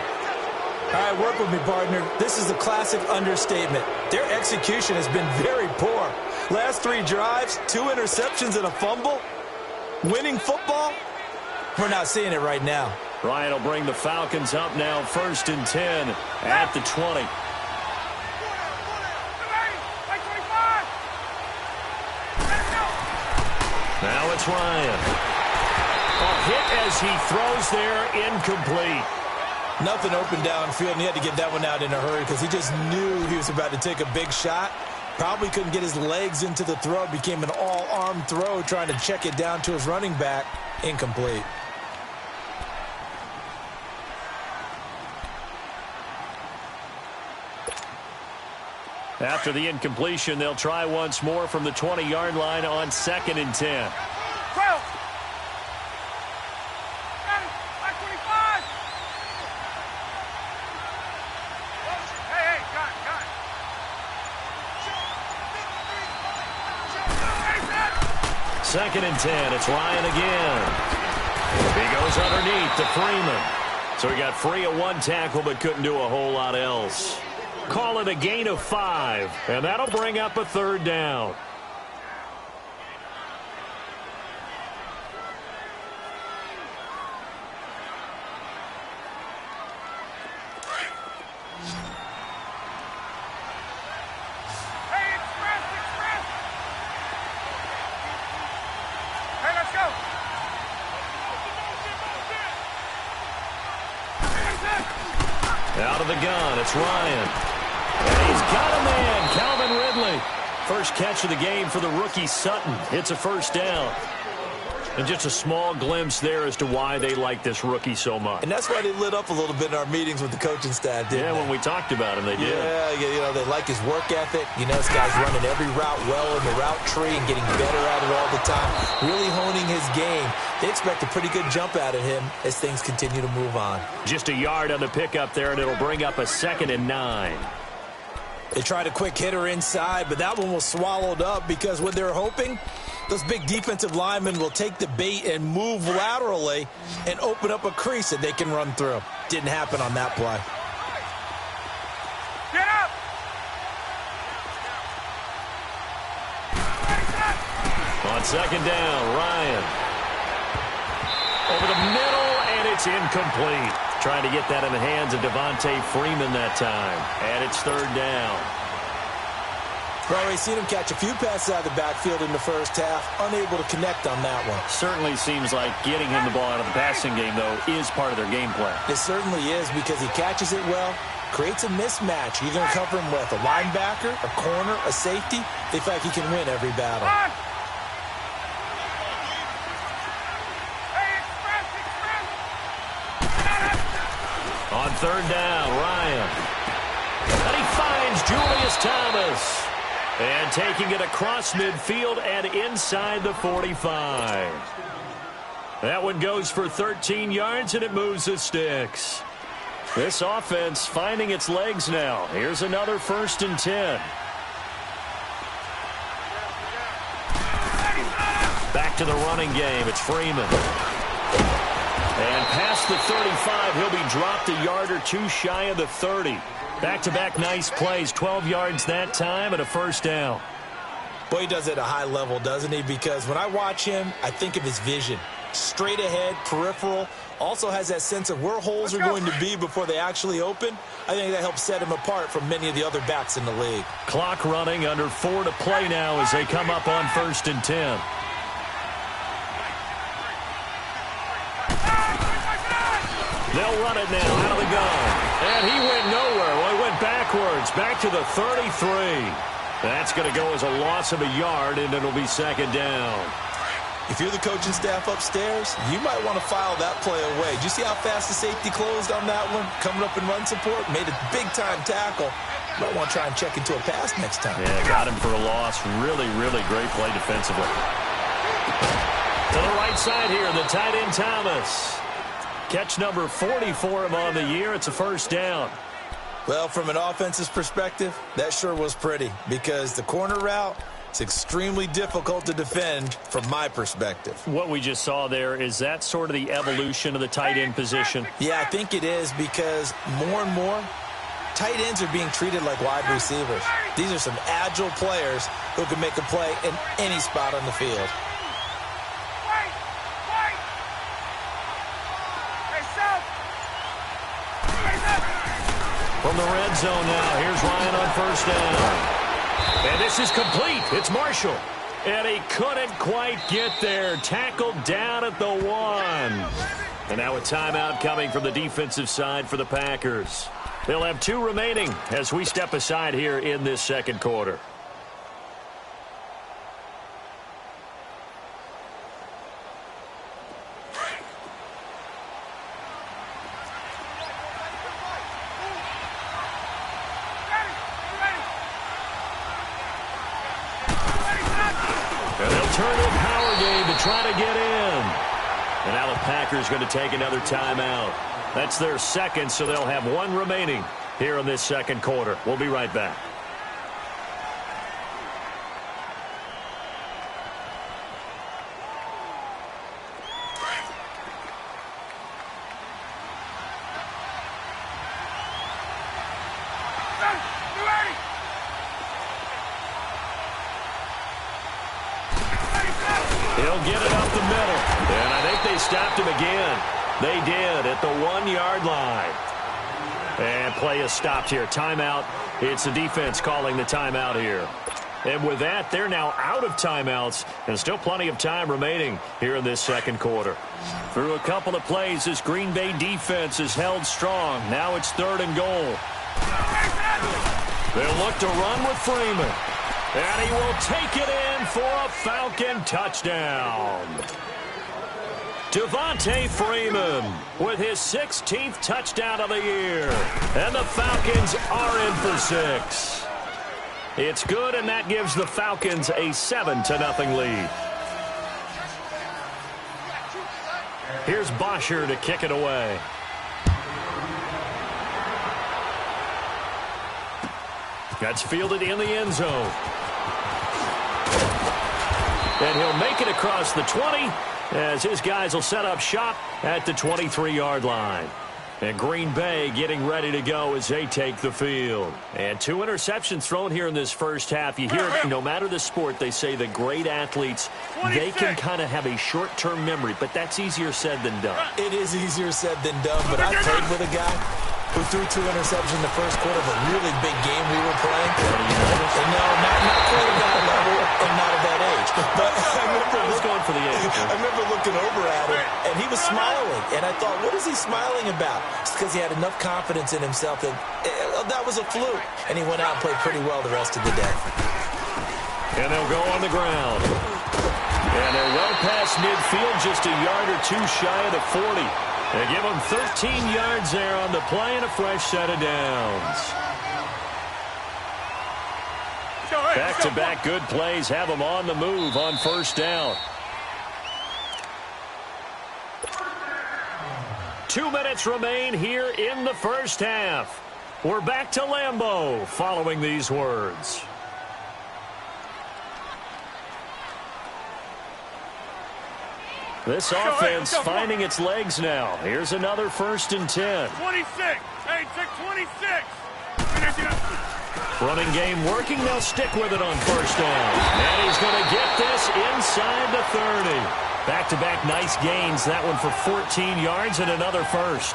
All right, work with me, partner. This is a classic understatement. Their execution has been very poor. Last 3 drives, 2 interceptions and a fumble. Winning football? We're not seeing it right now. Ryan will bring the Falcons up now, 1st and 10 at the 20. Now it's Ryan. A hit as he throws there, incomplete. Nothing open downfield, and he had to get that one out in a hurry because he just knew he was about to take a big shot. Probably couldn't get his legs into the throw. Became an all-arm throw, trying to check it down to his running back. Incomplete. After the incompletion, they'll try once more from the 20-yard line on 2nd and 10. Second and 10. It's Ryan again. He goes underneath to Freeman. So he got free of 1 tackle but couldn't do a whole lot else. Call it a gain of 5, and that'll bring up a 3rd down. Out of the gun, it's Ryan. And he's got a man, Calvin Ridley. First catch of the game for the rookie Sutton. It's a 1st down. And just a small glimpse there as to why they like this rookie so much. And that's why they lit up a little bit in our meetings with the coaching staff, didn't they? When we talked about him, they did. Yeah, they like his work ethic. This guy's running every route well in the route tree and getting better at it all the time. Really honing his game. They expect a pretty good jump out of him as things continue to move on. Just a yard on the pickup there, and it'll bring up a 2nd and 9. They tried a quick hitter inside, but that one was swallowed up because what they're hoping, those big defensive linemen will take the bait and move laterally and open up a crease that they can run through. Didn't happen on that play. Get up! On 2nd down, Ryan. Over the middle, and it's incomplete. Trying to get that in the hands of Devontae Freeman that time. And it's 3rd down. Well, we've seen him catch a few passes out of the backfield in the first half. Unable to connect on that one. Certainly seems like getting him the ball out of the passing game, though, is part of their game plan. It certainly is because he catches it well, creates a mismatch. You're going to cover him with a linebacker, a corner, a safety. They feel like he can win every battle. On 3rd down, Ryan. And he finds Julius Thomas. And taking it across midfield and inside the 45. That one goes for 13 yards, and it moves the sticks. This offense finding its legs now. Here's another 1st and 10. Back to the running game. It's Freeman. And past the 35, he'll be dropped a yard or 2 shy of the 30. Back-to-back nice plays, 12 yards that time and a 1st down. Boy, he does it at a high level, doesn't he? Because when I watch him, I think of his vision. Straight ahead, peripheral. Also has that sense of where holes are going to be before they actually open. I think that helps set him apart from many of the other backs in the league. Clock running, under 4 to play now as they come up on 1st and 10. They'll run it now out of the gun. And he went nowhere. Well, he went backwards, back to the 33. That's going to go as a loss of a yard, and it'll be 2nd down. If you're the coaching staff upstairs, you might want to file that play away. Did you see how fast the safety closed on that one? Coming up in run support, made a big-time tackle. You might want to try and check into a pass next time. Yeah, got him for a loss. Really, really great play defensively. To the right side here, the tight end Thomas. Catch number 40 for him on the year. It's a first down. Well, from an offensive perspective, that sure was pretty because the corner route is extremely difficult to defend from my perspective. What we just saw there, is that sort of the evolution of the tight end position? Yeah, I think it is because more and more, tight ends are being treated like wide receivers. These are some agile players who can make a play in any spot on the field. From the red zone now, here's Ryan on first down. And this is complete. It's Marshall. And he couldn't quite get there. Tackled down at the 1. And now a timeout coming from the defensive side for the Packers. They'll have 2 remaining as we step aside here in this second quarter. Try to get in. And now the Packers going to take another timeout. That's their second, so they'll have 1 remaining here in this second quarter. We'll be right back. He'll get it up the middle. And I think they stopped him again. They did at the 1-yard line. And play is stopped here. Timeout. It's the defense calling the timeout here. And with that, they're now out of timeouts. And still plenty of time remaining here in this second quarter. Through a couple of plays, this Green Bay defense is held strong. Now it's 3rd and goal. They'll look to run with Freeman. And he will take it in for a Falcon touchdown. Devontae Freeman with his 16th touchdown of the year. And the Falcons are in for 6. It's good, and that gives the Falcons a 7-0 lead. Here's Bosher to kick it away. That's fielded in the end zone. And he'll make it across the 20 as his guys will set up shop at the 23-yard line. And Green Bay getting ready to go as they take the field. And 2 interceptions thrown here in this first half. You hear it, no matter the sport, they say the great athletes, they can kind of have a short-term memory, but that's easier said than done. It is easier said than done, but I played with a guy who threw 2 interceptions in the first quarter of a really big game we were playing. And no, not quite at that level and not at that age. But I was going for the age. I remember looking over at him, and he was smiling. And I thought, what is he smiling about? It's because he had enough confidence in himself that that was a fluke. And he went out and played pretty well the rest of the day. And they'll go on the ground. And they're well past midfield, just a yard or 2 shy of the 40. They give them 13 yards there on the play and a fresh set of downs. Back-to-back good plays have them on the move on first down. 2 minutes remain here in the first half. We're back to Lambeau following these words. This offense finding its legs now. Here's another 1st and 10. 26. Hey, check 26. Running game working. They'll stick with it on first down. And he's going to get this inside the 30. Back-to-back nice gains. That one for 14 yards and another first.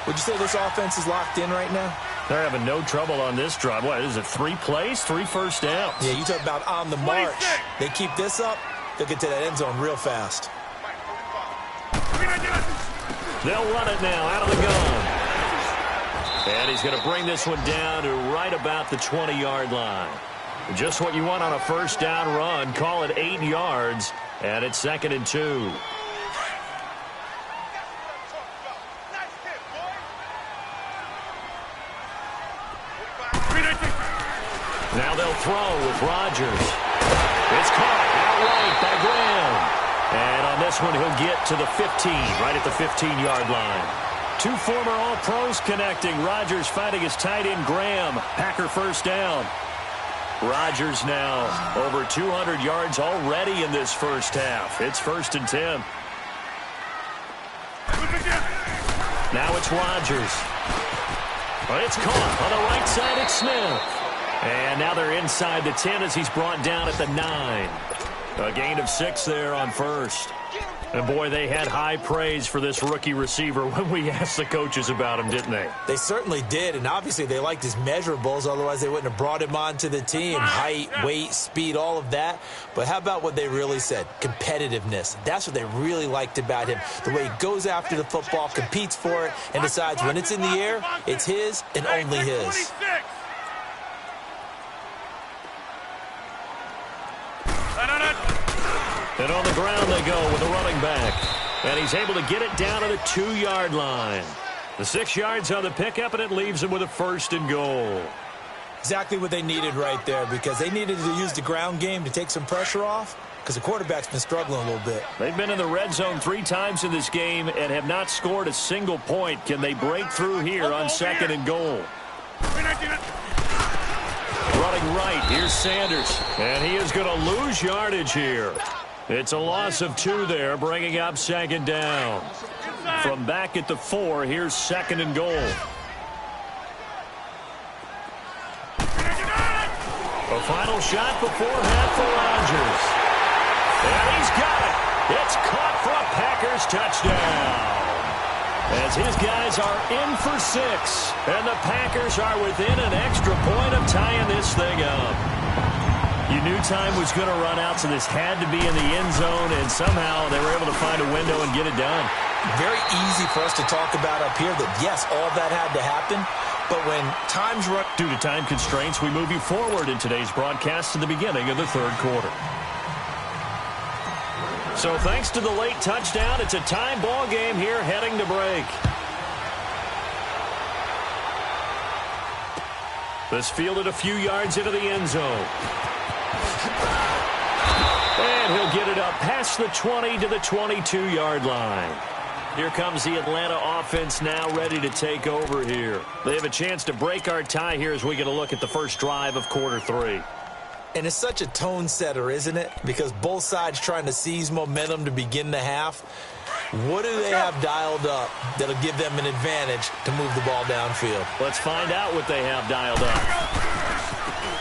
Would you say this offense is locked in right now? They're having no trouble on this drive. What is it, 3 plays, 3 first downs? Yeah, you talk about on the march. They keep this up, they'll get to that end zone real fast. They'll run it now out of the gun. And he's going to bring this one down to right about the 20-yard line. Just what you want on a first down run. Call it 8 yards, and it's 2nd and 2. Now they'll throw with Rodgers. It's caught outright by Graham. And on this one, he'll get to the 15, right at the 15-yard line. Two former All-Pros connecting. Rodgers fighting his tight end, Graham. Packer first down. Rodgers now over 200 yards already in this first half. It's 1st and 10. Now it's Rodgers. But it's caught on the right side. It's Smith. And now they're inside the 10 as he's brought down at the 9. A gain of 6 there on first. And, boy, they had high praise for this rookie receiver when we asked the coaches about him, didn't they? They certainly did, and obviously they liked his measurables. Otherwise, they wouldn't have brought him onto the team. Height, weight, speed, all of that. But how about what they really said? Competitiveness. That's what they really liked about him. The way he goes after the football, competes for it, and decides when it's in the air, it's his and only his. And on the ground they go with the running back. And he's able to get it down to the 2-yard line. The 6 yards on the pickup, and it leaves him with a 1st and goal. Exactly what they needed right there, because they needed to use the ground game to take some pressure off, because the quarterback's been struggling a little bit. They've been in the red zone 3 times in this game and have not scored a single point. Can they break through here on 2nd and goal? Running right, here's Sanders. And he is going to lose yardage here. It's a loss of 2 there, bringing up 2nd down. From back at the 4, here's 2nd and goal. A final shot before half for Rodgers. And he's got it. It's caught for a Packers touchdown. As his guys are in for 6. And the Packers are within an extra point of tying this thing up. You knew time was going to run out, so this had to be in the end zone, and somehow they were able to find a window and get it done. Very easy for us to talk about up here that, yes, all that had to happen, but when time's run... Due to time constraints, we move you forward in today's broadcast to the beginning of the 3rd quarter. So thanks to the late touchdown, it's a tie ball game here heading to break. This fielded a few yards into the end zone. And he'll get it up past the 20 to the 22-yard line. Here comes the Atlanta offense now ready to take over here. They have a chance to break our tie here as we get a look at the first drive of quarter 3. And it's such a tone setter, isn't it? Because both sides trying to seize momentum to begin the half. What do they have dialed up that'll give them an advantage to move the ball downfield? Let's find out what they have dialed up.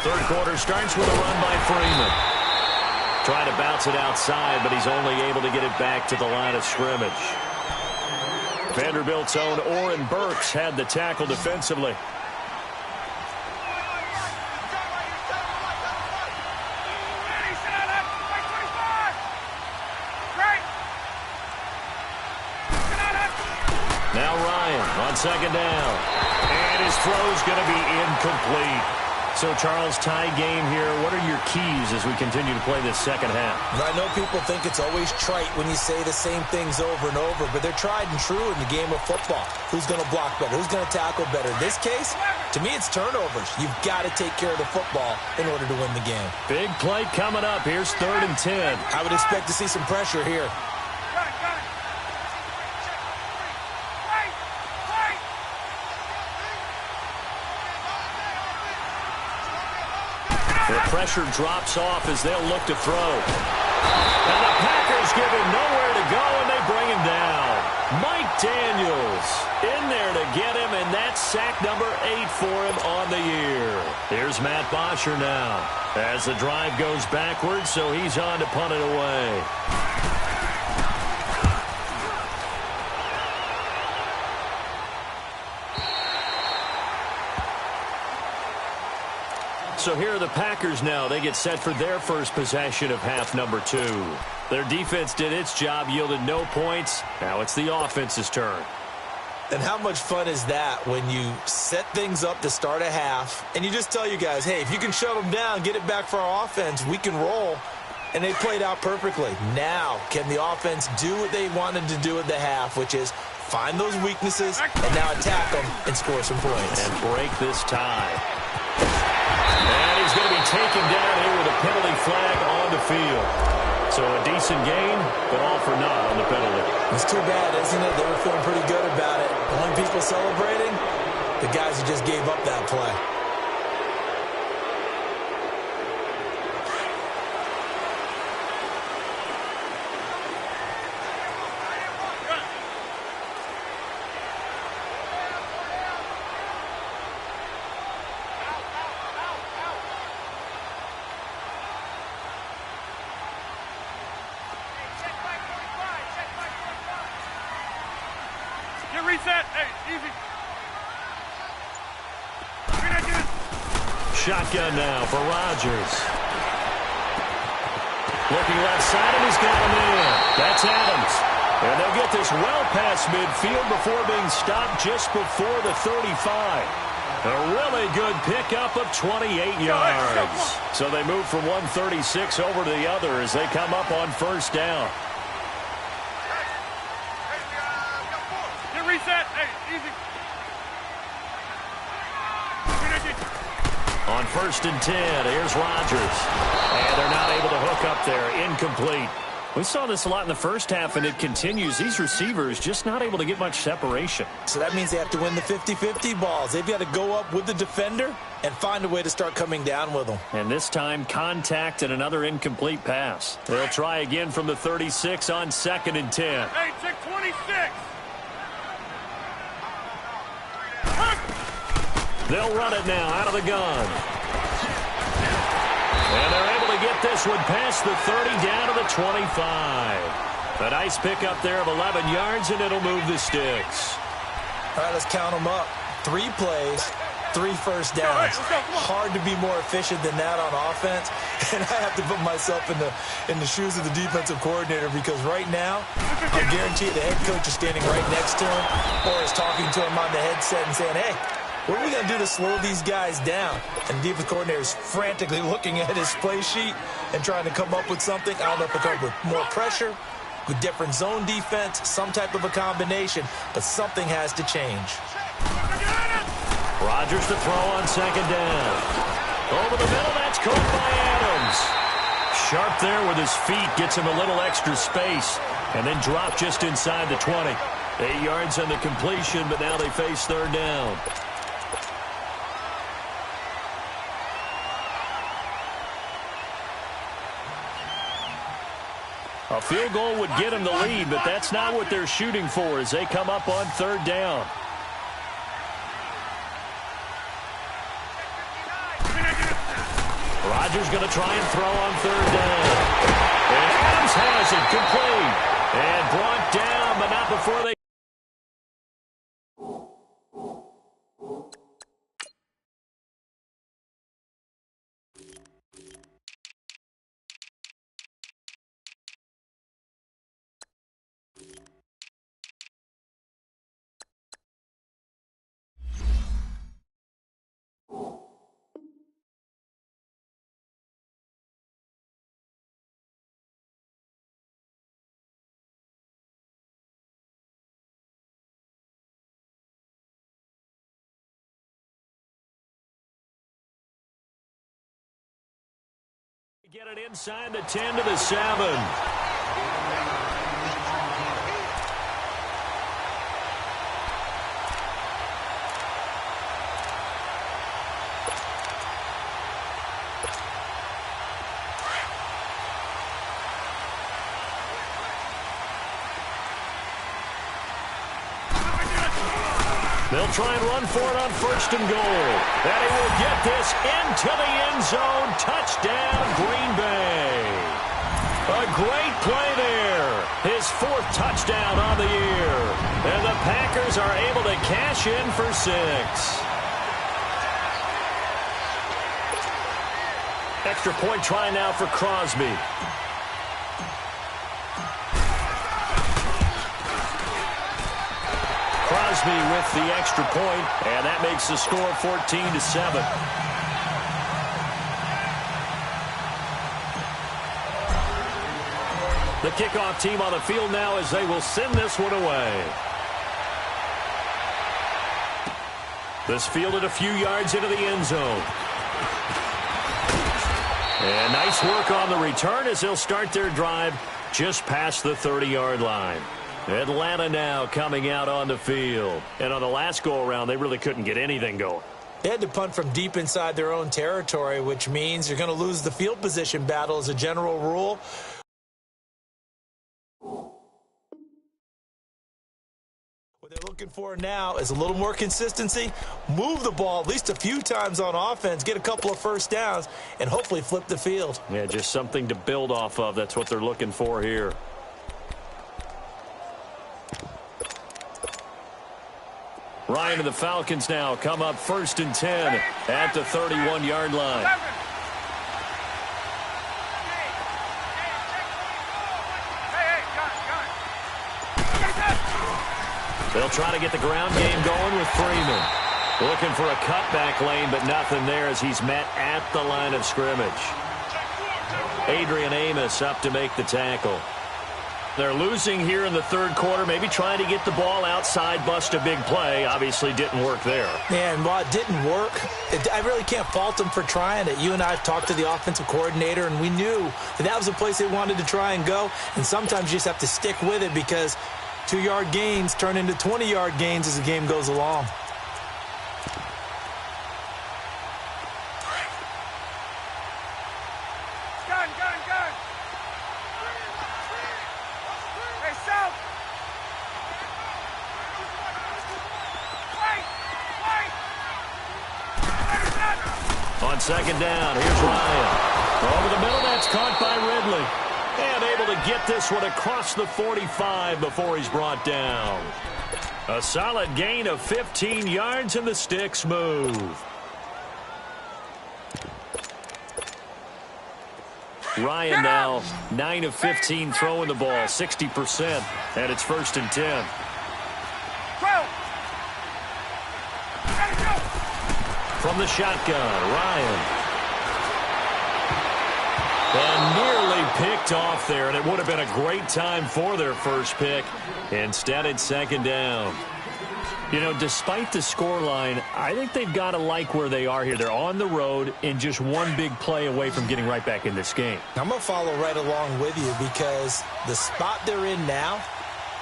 3rd quarter starts with a run by Freeman. Trying to bounce it outside, but he's only able to get it back to the line of scrimmage. Vanderbilt's own Oren Burks had the tackle defensively. Now Ryan on 2nd down. And his throw's going to be incomplete. So, Charles, tie game here. What are your keys as we continue to play this second half? I know people think it's always trite when you say the same things over and over, but they're tried and true in the game of football. Who's going to block better? Who's going to tackle better? In this case, to me, it's turnovers. You've got to take care of the football in order to win the game. Big play coming up. Here's 3rd and 10. I would expect to see some pressure here. The pressure drops off as they'll look to throw. And the Packers give him nowhere to go, and they bring him down. Mike Daniels in there to get him, and that's sack number 8 for him on the year. Here's Matt Bosher now as the drive goes backwards, so he's on to punt it away. So here are the Packers now. They get set for their first possession of half number 2. Their defense did its job, yielded no points. Now it's the offense's turn. And how much fun is that when you set things up to start a half, and you just tell you guys, hey, if you can shut them down, get it back for our offense, we can roll. And they played out perfectly. Now, can the offense do what they wanted to do at the half, which is find those weaknesses and now attack them and score some points. And break this tie. And he's going to be taken down here with a penalty flag on the field. So a decent gain, but all for naught on the penalty. It's too bad, isn't it? They were feeling pretty good about it. The only people celebrating, the guys who just gave up that play. Get reset. Hey, easy. Shotgun now for Rodgers. Looking left side, and he's got him in. That's Adams. And they'll get this well past midfield before being stopped just before the 35. A really good pickup of 28 yards. So they move from 136 over to the other as they come up on first down. Get reset. Hey, easy. On 1st and 10, here's Rodgers. And they're not able to hook up there. Incomplete. We saw this a lot in the first half, and it continues. These receivers just not able to get much separation. So that means they have to win the 50-50 balls. They've got to go up with the defender and find a way to start coming down with them. And this time, contact and another incomplete pass. They'll try again from the 36 on 2nd and 10. Hey, check 26. They'll run it now out of the gun. And they're able to get this one past the 30 down to the 25. A nice pickup there of 11 yards, and it'll move the sticks. All right, let's count them up. 3 plays, 3 first downs. Hard to be more efficient than that on offense. And I have to put myself in the shoes of the defensive coordinator, because right now, I guarantee the head coach is standing right next to him or is talking to him on the headset and saying, hey, what are we going to do to slow these guys down? And the defensive coordinator is frantically looking at his play sheet and trying to come up with something. I don't know if it comes with more pressure, with different zone defense, some type of a combination, but something has to change. Rodgers to throw on 2nd down. Over the middle, that's caught by Adams. Sharp there with his feet, gets him a little extra space, and then dropped just inside the 20. 8 yards on the completion, but now they face 3rd down. A field goal would get them the lead, but that's not what they're shooting for as they come up on 3rd down. Rodgers going to try and throw on 3rd down. And Adams has it complete. And brought down, but not before they... Get it inside the 10 to the 7. They'll try and run for it on 1st and goal. And he will get this into the end zone. Touchdown, Green Bay. A great play there. His 4th touchdown on the year. And the Packers are able to cash in for 6. Extra point try now for Crosby. Crosby with the extra point, and that makes the score 14-7. The kickoff team on the field now as they will send this one away. This fielded a few yards into the end zone. And nice work on the return as they'll start their drive just past the 30-yard line. Atlanta now coming out on the field. And on the last go-around, they really couldn't get anything going. They had to punt from deep inside their own territory, which means you're going to lose the field position battle as a general rule. What they're looking for now is a little more consistency, move the ball at least a few times on offense, get a couple of first downs, and hopefully flip the field. Yeah, just something to build off of. That's what they're looking for here. Ryan and the Falcons now come up 1st and 10 at the 31-yard line. They'll try to get the ground game going with Freeman. Looking for a cutback lane, but nothing there as he's met at the line of scrimmage. Adrian Amos up to make the tackle. They're losing here in the third quarter, maybe trying to get the ball outside, bust a big play. Obviously didn't work there. Yeah, and while it didn't work, I really can't fault them for trying it. You and I have talked to the offensive coordinator, and we knew that was a place they wanted to try and go. And sometimes you just have to stick with it because 2-yard gains turn into 20-yard gains as the game goes along. On second down, here's Ryan. Over the middle, that's caught by Ridley. And able to get this one across the 45 before he's brought down. A solid gain of 15 yards, and the sticks move. Ryan now 9 of 15 throwing the ball, 60%, and it's 1st and 10. From the shotgun, Ryan. And nearly picked off there, and it would have been a great time for their first pick. Instead, it's second down. You know, despite the scoreline, I think they've got to like where they are here. They're on the road and just one big play away from getting right back in this game. I'm going to follow right along with you because the spot they're in now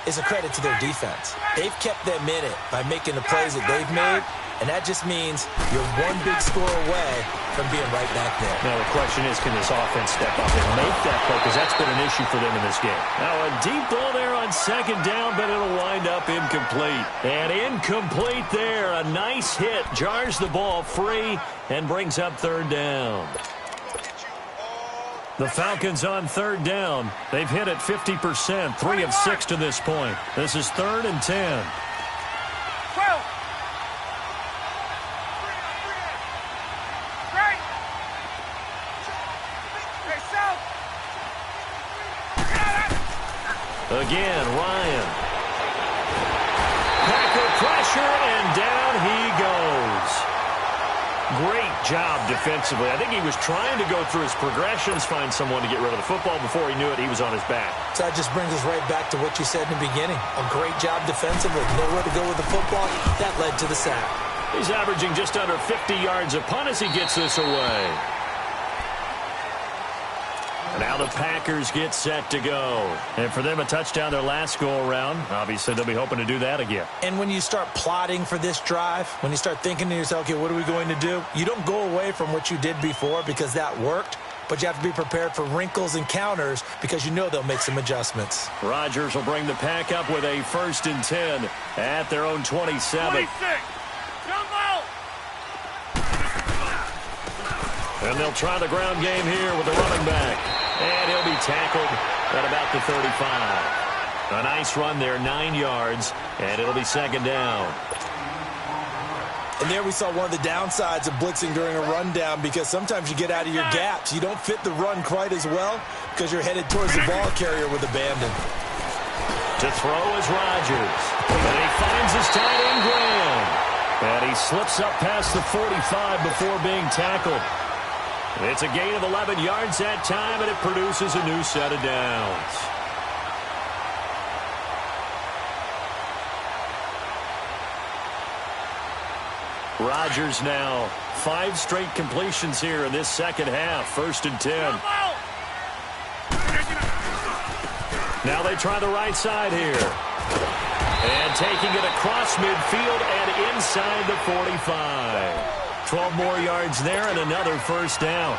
is a credit to their defense. They've kept them in it by making the plays that they've made, and that just means you're one big score away from being right back there. Now, the question is, can this offense step up and make that play? Because that's been an issue for them in this game. Now, a deep ball there on second down, but it'll wind up incomplete. And incomplete there. A nice hit. Jars the ball free and brings up third down. The Falcons on third down. They've hit it 50%, 3 of 6 to this point. This is 3rd and 10. Again, Ryan. Packer pressure, and down he goes. Great job defensively. I think he was trying to go through his progressions, find someone to get rid of the football. Before he knew it, he was on his back. So that just brings us right back to what you said in the beginning. A great job defensively. Nowhere to go with the football. That led to the sack. He's averaging just under 50 yards a punt as he gets this away. Now the Packers get set to go. And for them, a touchdown their last go-around. Obviously, they'll be hoping to do that again. And when you start plotting for this drive, when you start thinking to yourself, okay, what are we going to do? You don't go away from what you did before because that worked, but you have to be prepared for wrinkles and counters because you know they'll make some adjustments. Rodgers will bring the Pack up with a 1st and 10 at their own 27. And they'll try the ground game here with the running back. And he'll be tackled at about the 35. A nice run there, 9 yards, and it'll be second down. And there we saw one of the downsides of blitzing during a rundown because sometimes you get out of your gaps. You don't fit the run quite as well because you're headed towards the ball carrier with abandon. To throw is Rodgers. And he finds his tight end, Graham. And he slips up past the 45 before being tackled. It's a gain of 11 yards that time, and it produces a new set of downs. Rodgers now 5 straight completions here in this second half. 1st and 10. Now they try the right side here. And taking it across midfield and inside the 45. 12 more yards there and another 1st down.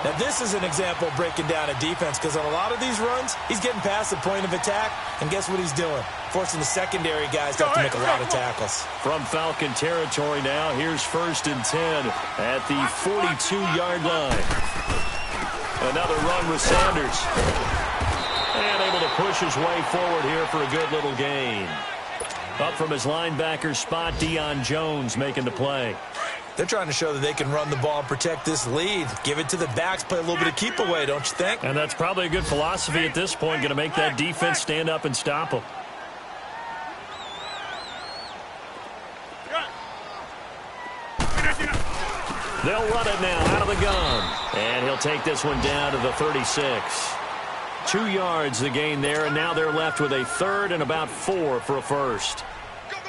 Now, this is an example of breaking down a defense, because on a lot of these runs, he's getting past the point of attack, and guess what he's doing? Forcing the secondary guys to have to make a lot of tackles. From Falcon territory now, here's 1st and 10 at the 42-yard line. Another run with Sanders. And able to push his way forward here for a good little gain. Up from his linebacker spot, Deion Jones making the play. They're trying to show that they can run the ball and protect this lead. Give it to the backs, play a little bit of keep away, don't you think? And that's probably a good philosophy at this point, going to make that defense stand up and stop them. They'll run it now out of the gun. And he'll take this one down to the 36. 2 yards the gain there, and now they're left with a 3rd and about 4 for a 1st.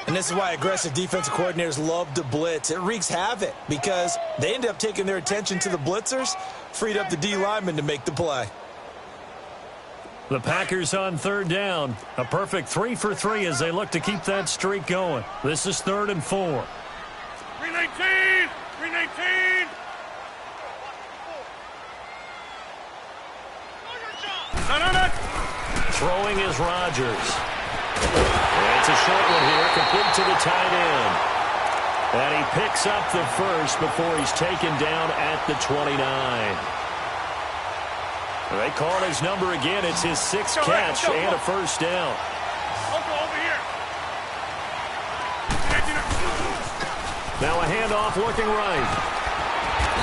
And this is why aggressive defensive coordinators love to blitz. It wreaks havoc because they end up taking their attention to the blitzers, freed up the D lineman to make the play. The Packers on 3rd down. A perfect 3 for 3 as they look to keep that streak going. This is 3rd and 4. 319! 319! Throwing is Rodgers. It's a short one here, complete to the tight end. And he picks up the 1st before he's taken down at the 29. They call his number again. It's his 6th catch and a 1st down. Over here. Now a handoff looking right.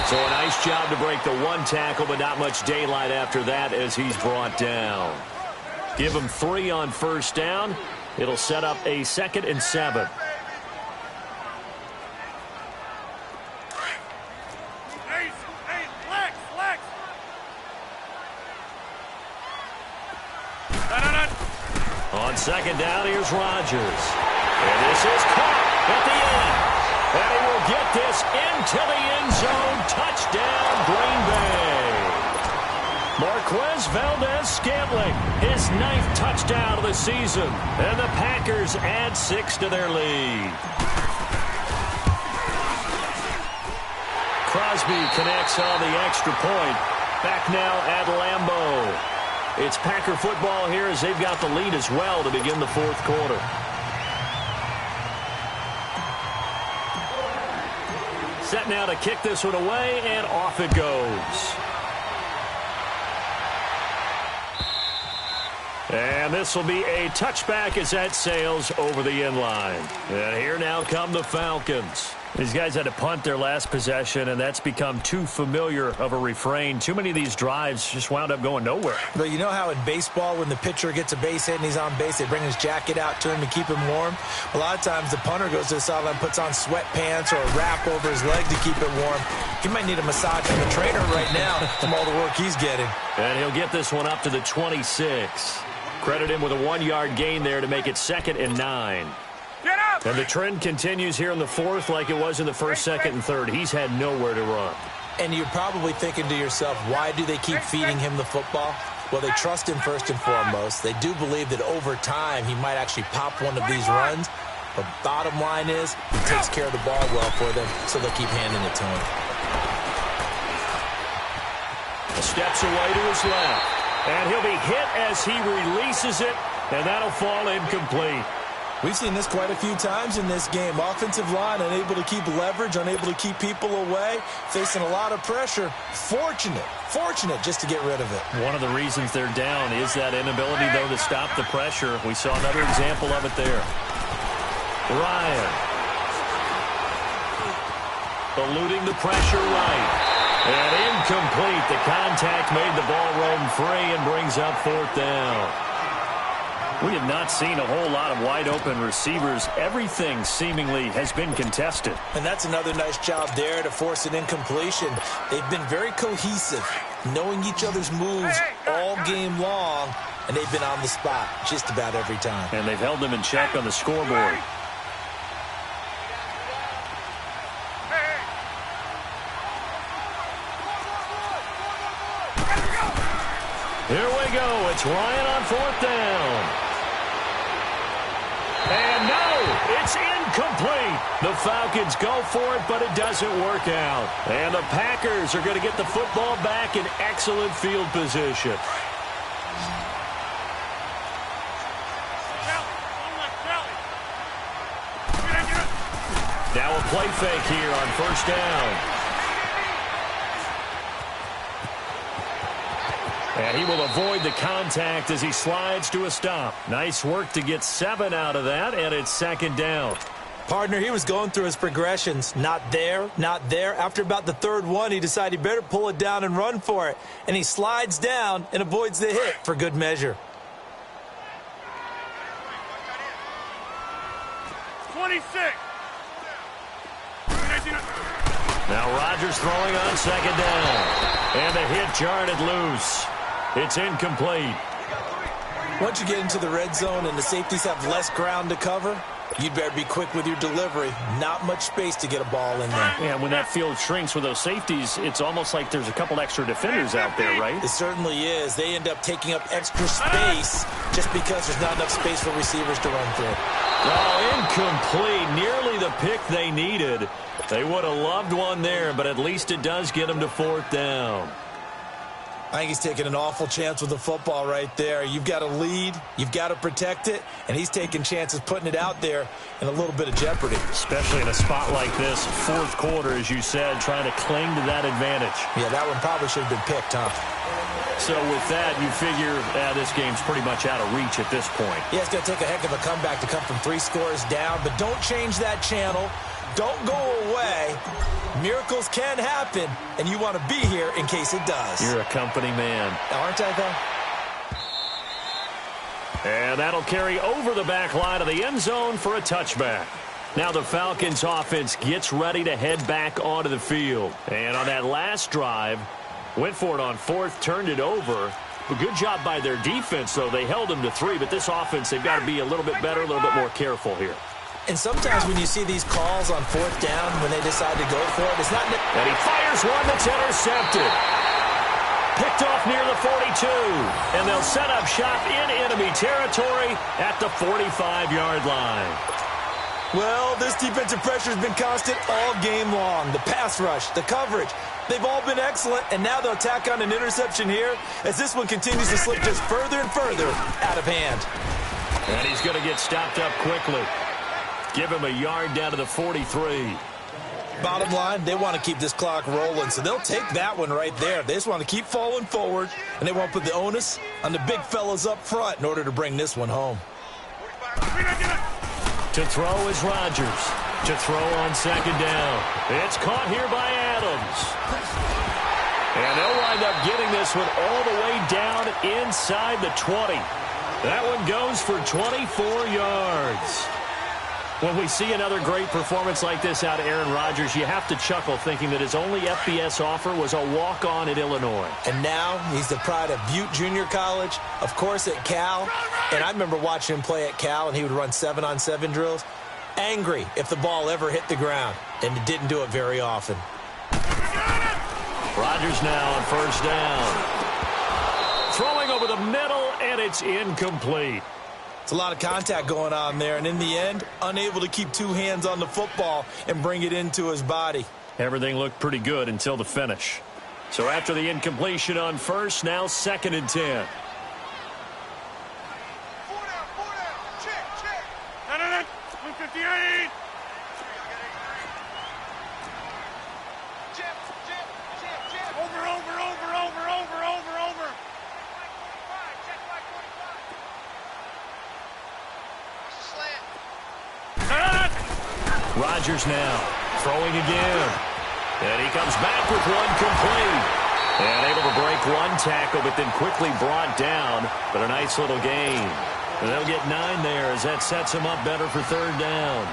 So a nice job to break the 1 tackle, but not much daylight after that as he's brought down. Give him 3 on 1st down. It'll set up a 2nd and 7. On 2nd down, here's Rodgers. And this is caught at the end. And he will get this into the end zone. Touchdown, Green Bay. Marquez Valdez-Scantling, his 9th touchdown of the season. And the Packers add 6 to their lead. Crosby connects on the extra point. Back now at Lambeau. It's Packer football here as they've got the lead as well to begin the 4th quarter. Set now to kick this one away, and off it goes. And this will be a touchback as that sails over the end line. And here now come the Falcons. These guys had to punt their last possession, and that's become too familiar of a refrain. Too many of these drives just wound up going nowhere. But you know how in baseball, when the pitcher gets a base hit and he's on base, they bring his jacket out to him to keep him warm? A lot of times the punter goes to the sideline, puts on sweatpants or a wrap over his leg to keep it warm. He might need a massage from the trainer right now from all the work he's getting. And he'll get this one up to the 26. Credit him with a 1-yard gain there to make it 2nd and 9. Get up! And the trend continues here in the 4th like it was in the 1st, 2nd, and 3rd. He's had nowhere to run. And you're probably thinking to yourself, why do they keep feeding him the football? Well, they trust him first and foremost. They do believe that over time he might actually pop one of these runs. But bottom line is, he takes care of the ball well for them, so they'll keep handing it to him. Steps away to his left. And he'll be hit as he releases it, and that'll fall incomplete. We've seen this quite a few times in this game. Offensive line unable to keep leverage, unable to keep people away, facing a lot of pressure. Fortunate just to get rid of it. One of the reasons they're down is that inability, though, to stop the pressure. We saw another example of it there. Ryan. Eluding the pressure right. And incomplete. The contact made the ball roam free and brings up 4th down. We have not seen a whole lot of wide-open receivers. Everything seemingly has been contested. And that's another nice job there to force an incompletion. They've been very cohesive, knowing each other's moves all game long, and they've been on the spot just about every time. And they've held them in check on the scoreboard. trying on 4th down. And no, it's incomplete. The Falcons go for it, but it doesn't work out. And the Packers are going to get the football back in excellent field position. Now a play fake here on 1st down. And he will avoid the contact as he slides to a stop. Nice work to get 7 out of that, and it's 2nd down. Partner, he was going through his progressions. Not there, not there. After about the 3rd one, he decided he better pull it down and run for it. And he slides down and avoids the hit for good measure. 26. Now Rodgers throwing on 2nd down. And the hit jarred it loose. It's incomplete. Once you get into the red zone and the safeties have less ground to cover, you'd better be quick with your delivery. Not much space to get a ball in there. Yeah, when that field shrinks with those safeties, it's almost like there's a couple extra defenders out there, right? It certainly is. They end up taking up extra space just because there's not enough space for receivers to run through. Oh, incomplete. Nearly the pick they needed. They would have loved one there, but at least it does get them to 4th down. I think he's taking an awful chance with the football right there. You've got to lead, you've got to protect it, and he's taking chances putting it out there in a little bit of jeopardy. Especially in a spot like this, 4th quarter, as you said, trying to cling to that advantage. Yeah, that one probably should have been picked, huh? So with that, you figure this game's pretty much out of reach at this point. Yeah, it's going to take a heck of a comeback to come from 3 scores down, but don't change that channel. Don't go away. Miracles can happen, and you want to be here in case it does. You're a company man. Aren't I, though? And that'll carry over the back line of the end zone for a touchback. Now the Falcons offense gets ready to head back onto the field. And on that last drive, went for it on 4th, turned it over. A good job by their defense, though. They held them to 3, but this offense, they've got to be a little bit better, a little bit more careful here. And sometimes when you see these calls on 4th down, when they decide to go for it, it's not... And he fires one that's intercepted. Picked off near the 42. And they'll set up shop in enemy territory at the 45-yard line. Well, this defensive pressure has been constant all game long. The pass rush, the coverage, they've all been excellent, and now they'll tack on an interception here as this one continues to slip just further and further out of hand. And he's going to get stopped up quickly. Give him a yard down to the 43. Bottom line, they want to keep this clock rolling, so they'll take that one right there. They just want to keep falling forward, and they won't put the onus on the big fellas up front in order to bring this one home. To throw is Rodgers. To throw on 2nd down. It's caught here by Adams. And they'll wind up getting this one all the way down inside the 20. That one goes for 24 yards. When we see another great performance like this out of Aaron Rodgers, you have to chuckle thinking that his only FBS offer was a walk-on at Illinois. And now he's the pride of Butte Junior College, of course at Cal. And I remember watching him play at Cal, and he would run 7-on-7 drills. Angry if the ball ever hit the ground, and it didn't do it very often. Rodgers now on 1st down. Throwing over the middle, and it's incomplete. It's a lot of contact going on there, and in the end, unable to keep 2 hands on the football and bring it into his body. Everything looked pretty good until the finish. So after the incompletion on 1st, now 2nd and 10. 4 down. Check. 158. Over. Rodgers now throwing again. And he comes back with one complete. And able to break one tackle, but then quickly brought down. But a nice little gain. And they'll get 9 there as that sets him up better for 3rd down.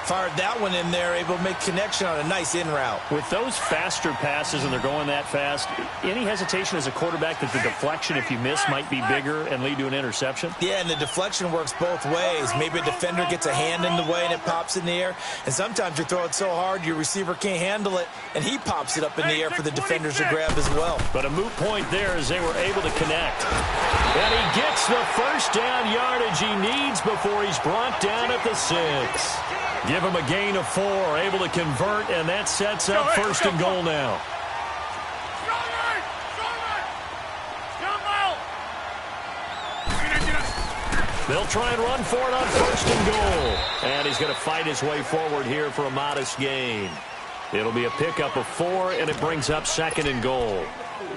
Fired that one in there, able to make connection on a nice in route. With those faster passes and they're going that fast, any hesitation as a quarterback that the deflection, if you miss, might be bigger and lead to an interception? Yeah, and the deflection works both ways. Maybe a defender gets a hand in the way and it pops in the air. And sometimes you throw it so hard your receiver can't handle it, and he pops it up in the air for the defenders to grab as well. But a moot point there as they were able to connect. And he gets the first down yardage he needs before he's brought down at the 6. Give him a gain of 4, able to convert, and that sets up first and goal now. They'll try and run for it on first and goal. And he's going to fight his way forward here for a modest gain. It'll be a pickup of 4, and it brings up second and goal.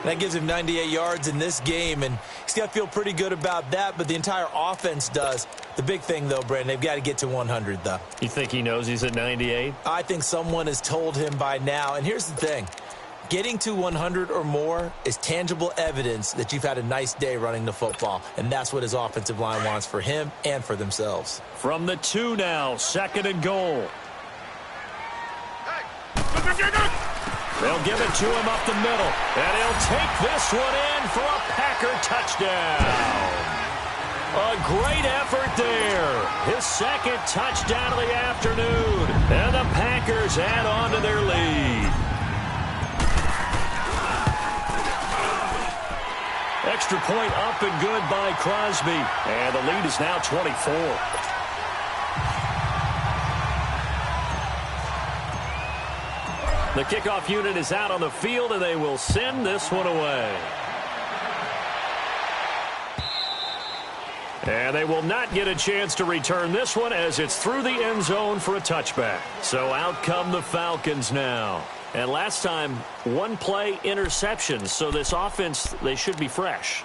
That gives him 98 yards in this game, and he's got to feel pretty good about that, but the entire offense does. The big thing, though, Brandon, they've got to get to 100, though. You think he knows he's at 98? I think someone has told him by now, and here's the thing. Getting to 100 or more is tangible evidence that you've had a nice day running the football, and that's what his offensive line wants for him and for themselves. From the 2 now, second and goal. They'll give it to him up the middle, and he'll take this one in for a Packer touchdown. A great effort there. His second touchdown of the afternoon, and the Packers add on to their lead. Extra point up and good by Crosby. And the lead is now 24. The kickoff unit is out on the field, and they will send this one away. And they will not get a chance to return this one as it's through the end zone for a touchback. So out come the Falcons now. And last time, 1 play interceptions. So this offense, they should be fresh.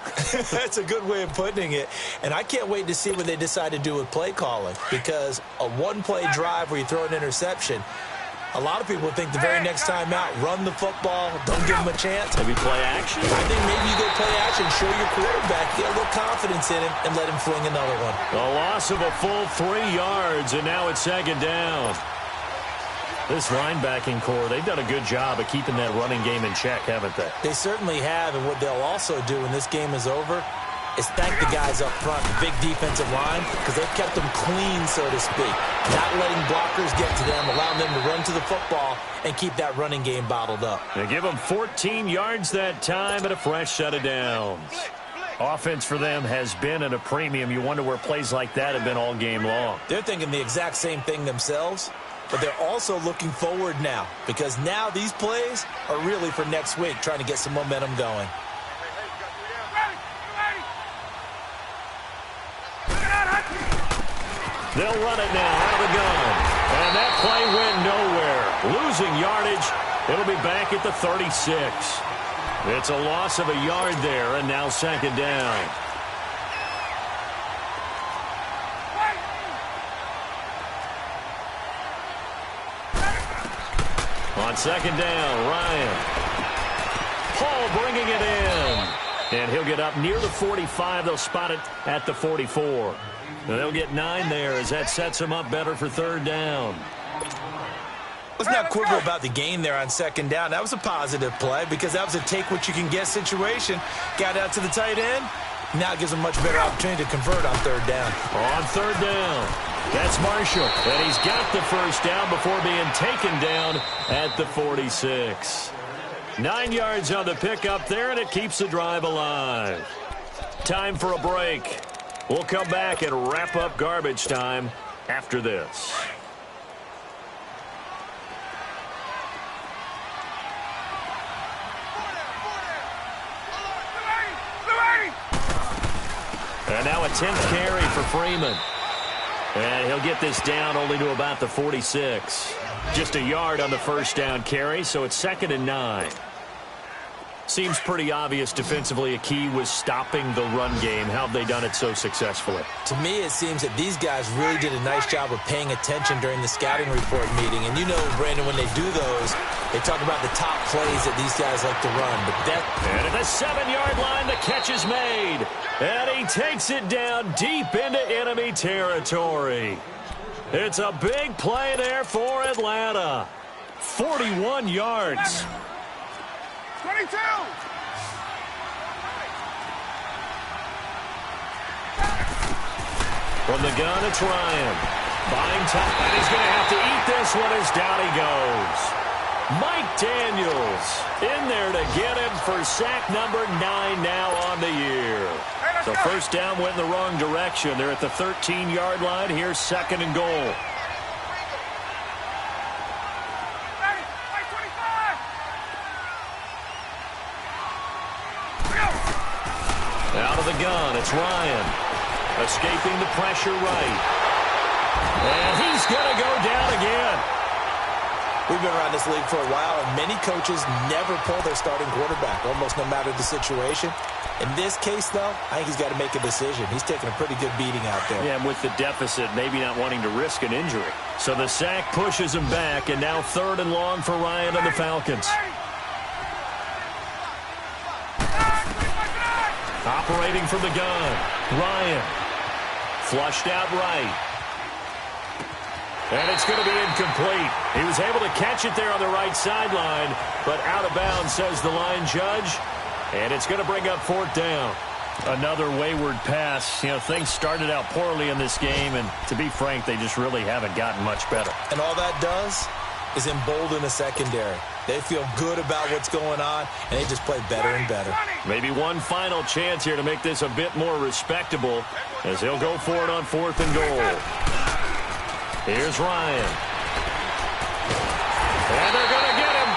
That's a good way of putting it. And I can't wait to see what they decide to do with play calling. Because a 1-play drive where you throw an interception, a lot of people think the very next time out, run the football, don't give them a chance. Maybe play action? I think maybe you go play action, show your quarterback, get a little confidence in him, and let him fling another one. A loss of a full 3 yards, and now it's second down. This linebacking core, they've done a good job of keeping that running game in check, haven't they? They certainly have, and what they'll also do when this game is over is thank the guys up front, the big defensive line, because they've kept them clean, so to speak. Not letting blockers get to them, allowing them to run to the football and keep that running game bottled up. They give them 14 yards that time and a fresh set of downs. Offense for them has been at a premium. You wonder where plays like that have been all game long. They're thinking the exact same thing themselves, but they're also looking forward now, because now these plays are really for next week, trying to get some momentum going. They'll run it now out of the gun. And that play went nowhere. Losing yardage. It'll be back at the 36. It's a loss of a yard there, and now second down. On second down, Ryan. Paul bringing it in. And he'll get up near the 45. They'll spot it at the 44. And they'll get 9 there as that sets them up better for third down. Let's not quibble about the gain there on second down. That was a positive play because that was a take-what-you-can-get situation. Got out to the tight end. Now it gives them a much better opportunity to convert on third down. On third down, that's Marshall. And he's got the first down before being taken down at the 46. 9 yards on the pickup there, and it keeps the drive alive. Time for a break. We'll come back and wrap up garbage time after this. And now a 10th carry for Freeman. And he'll get this down only to about the 46. Just a yard on the first down carry, so it's 2nd and 9. Seems pretty obvious defensively a key was stopping the run game. How have they done it so successfully? To me, it seems that these guys really did a nice job of paying attention during the scouting report meeting. And you know, Brandon, when they do those, they talk about the top plays that these guys like to run. And at the 7-yard line, the catch is made. And he takes it down deep into enemy territory. It's a big play there for Atlanta. 41 yards. 22! From the gun, it's Ryan. Buying time, and he's going to have to eat this one as down he goes. Mike Daniels in there to get him for sack number 9 now on the year. So first down went in the wrong direction. They're at the 13-yard line. Here's second and goal. Out of the gun, it's Ryan. Escaping the pressure right. And he's going to go down again. We've been around this league for a while, and many coaches never pull their starting quarterback, almost no matter the situation. In this case, though, I think he's got to make a decision. He's taking a pretty good beating out there. Yeah, and with the deficit, maybe not wanting to risk an injury. So the sack pushes him back, and now third and long for Ryan and the Falcons. Operating from the gun, Ryan. Flushed out right. And it's going to be incomplete. He was able to catch it there on the right sideline, but out of bounds, says the line judge. And it's going to bring up fourth down. Another wayward pass. You know, things started out poorly in this game, and to be frank, they just really haven't gotten much better. And all that does is embolden the secondary. They feel good about what's going on, and they just play better and better. Maybe one final chance here to make this a bit more respectable as he'll go for it on fourth and goal. Here's Ryan. And they're going to get him.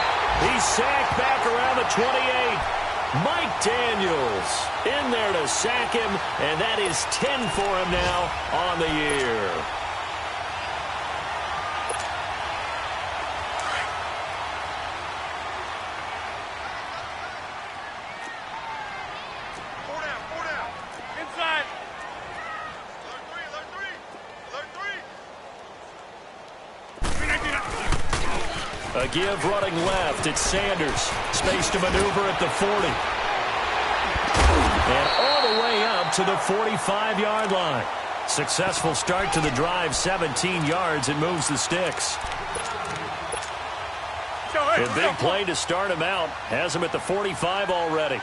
He's sacked back around the 28. Mike Daniels in there to sack him, and that is 10 for him now on the year. A give running left. It's Sanders. Space to maneuver at the 40. And all the way up to the 45-yard line. Successful start to the drive, 17 yards. It moves the sticks. A big play to start him out. Has him at the 45 already.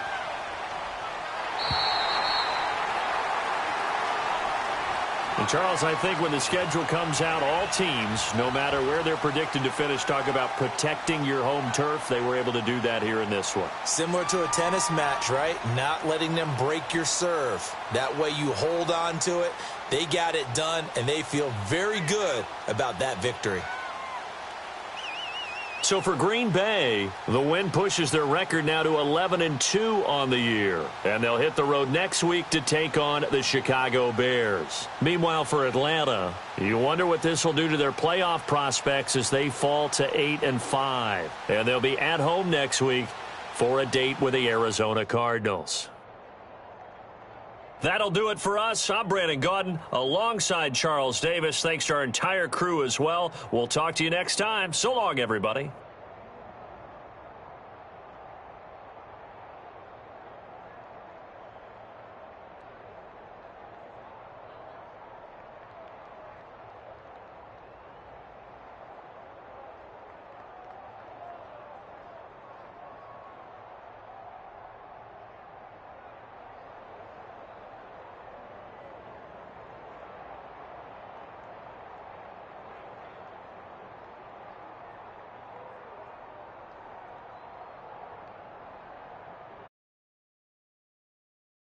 And Charles, I think when the schedule comes out, all teams, no matter where they're predicted to finish, talk about protecting your home turf. They were able to do that here in this one. Similar to a tennis match, right? Not letting them break your serve. That way you hold on to it. They got it done, and they feel very good about that victory. So for Green Bay, the win pushes their record now to 11-2 on the year. And they'll hit the road next week to take on the Chicago Bears. Meanwhile, for Atlanta, you wonder what this will do to their playoff prospects as they fall to 8-5. And they'll be at home next week for a date with the Arizona Cardinals. That'll do it for us. I'm Brandon Gaudin alongside Charles Davis. Thanks to our entire crew as well. We'll talk to you next time. So long, everybody.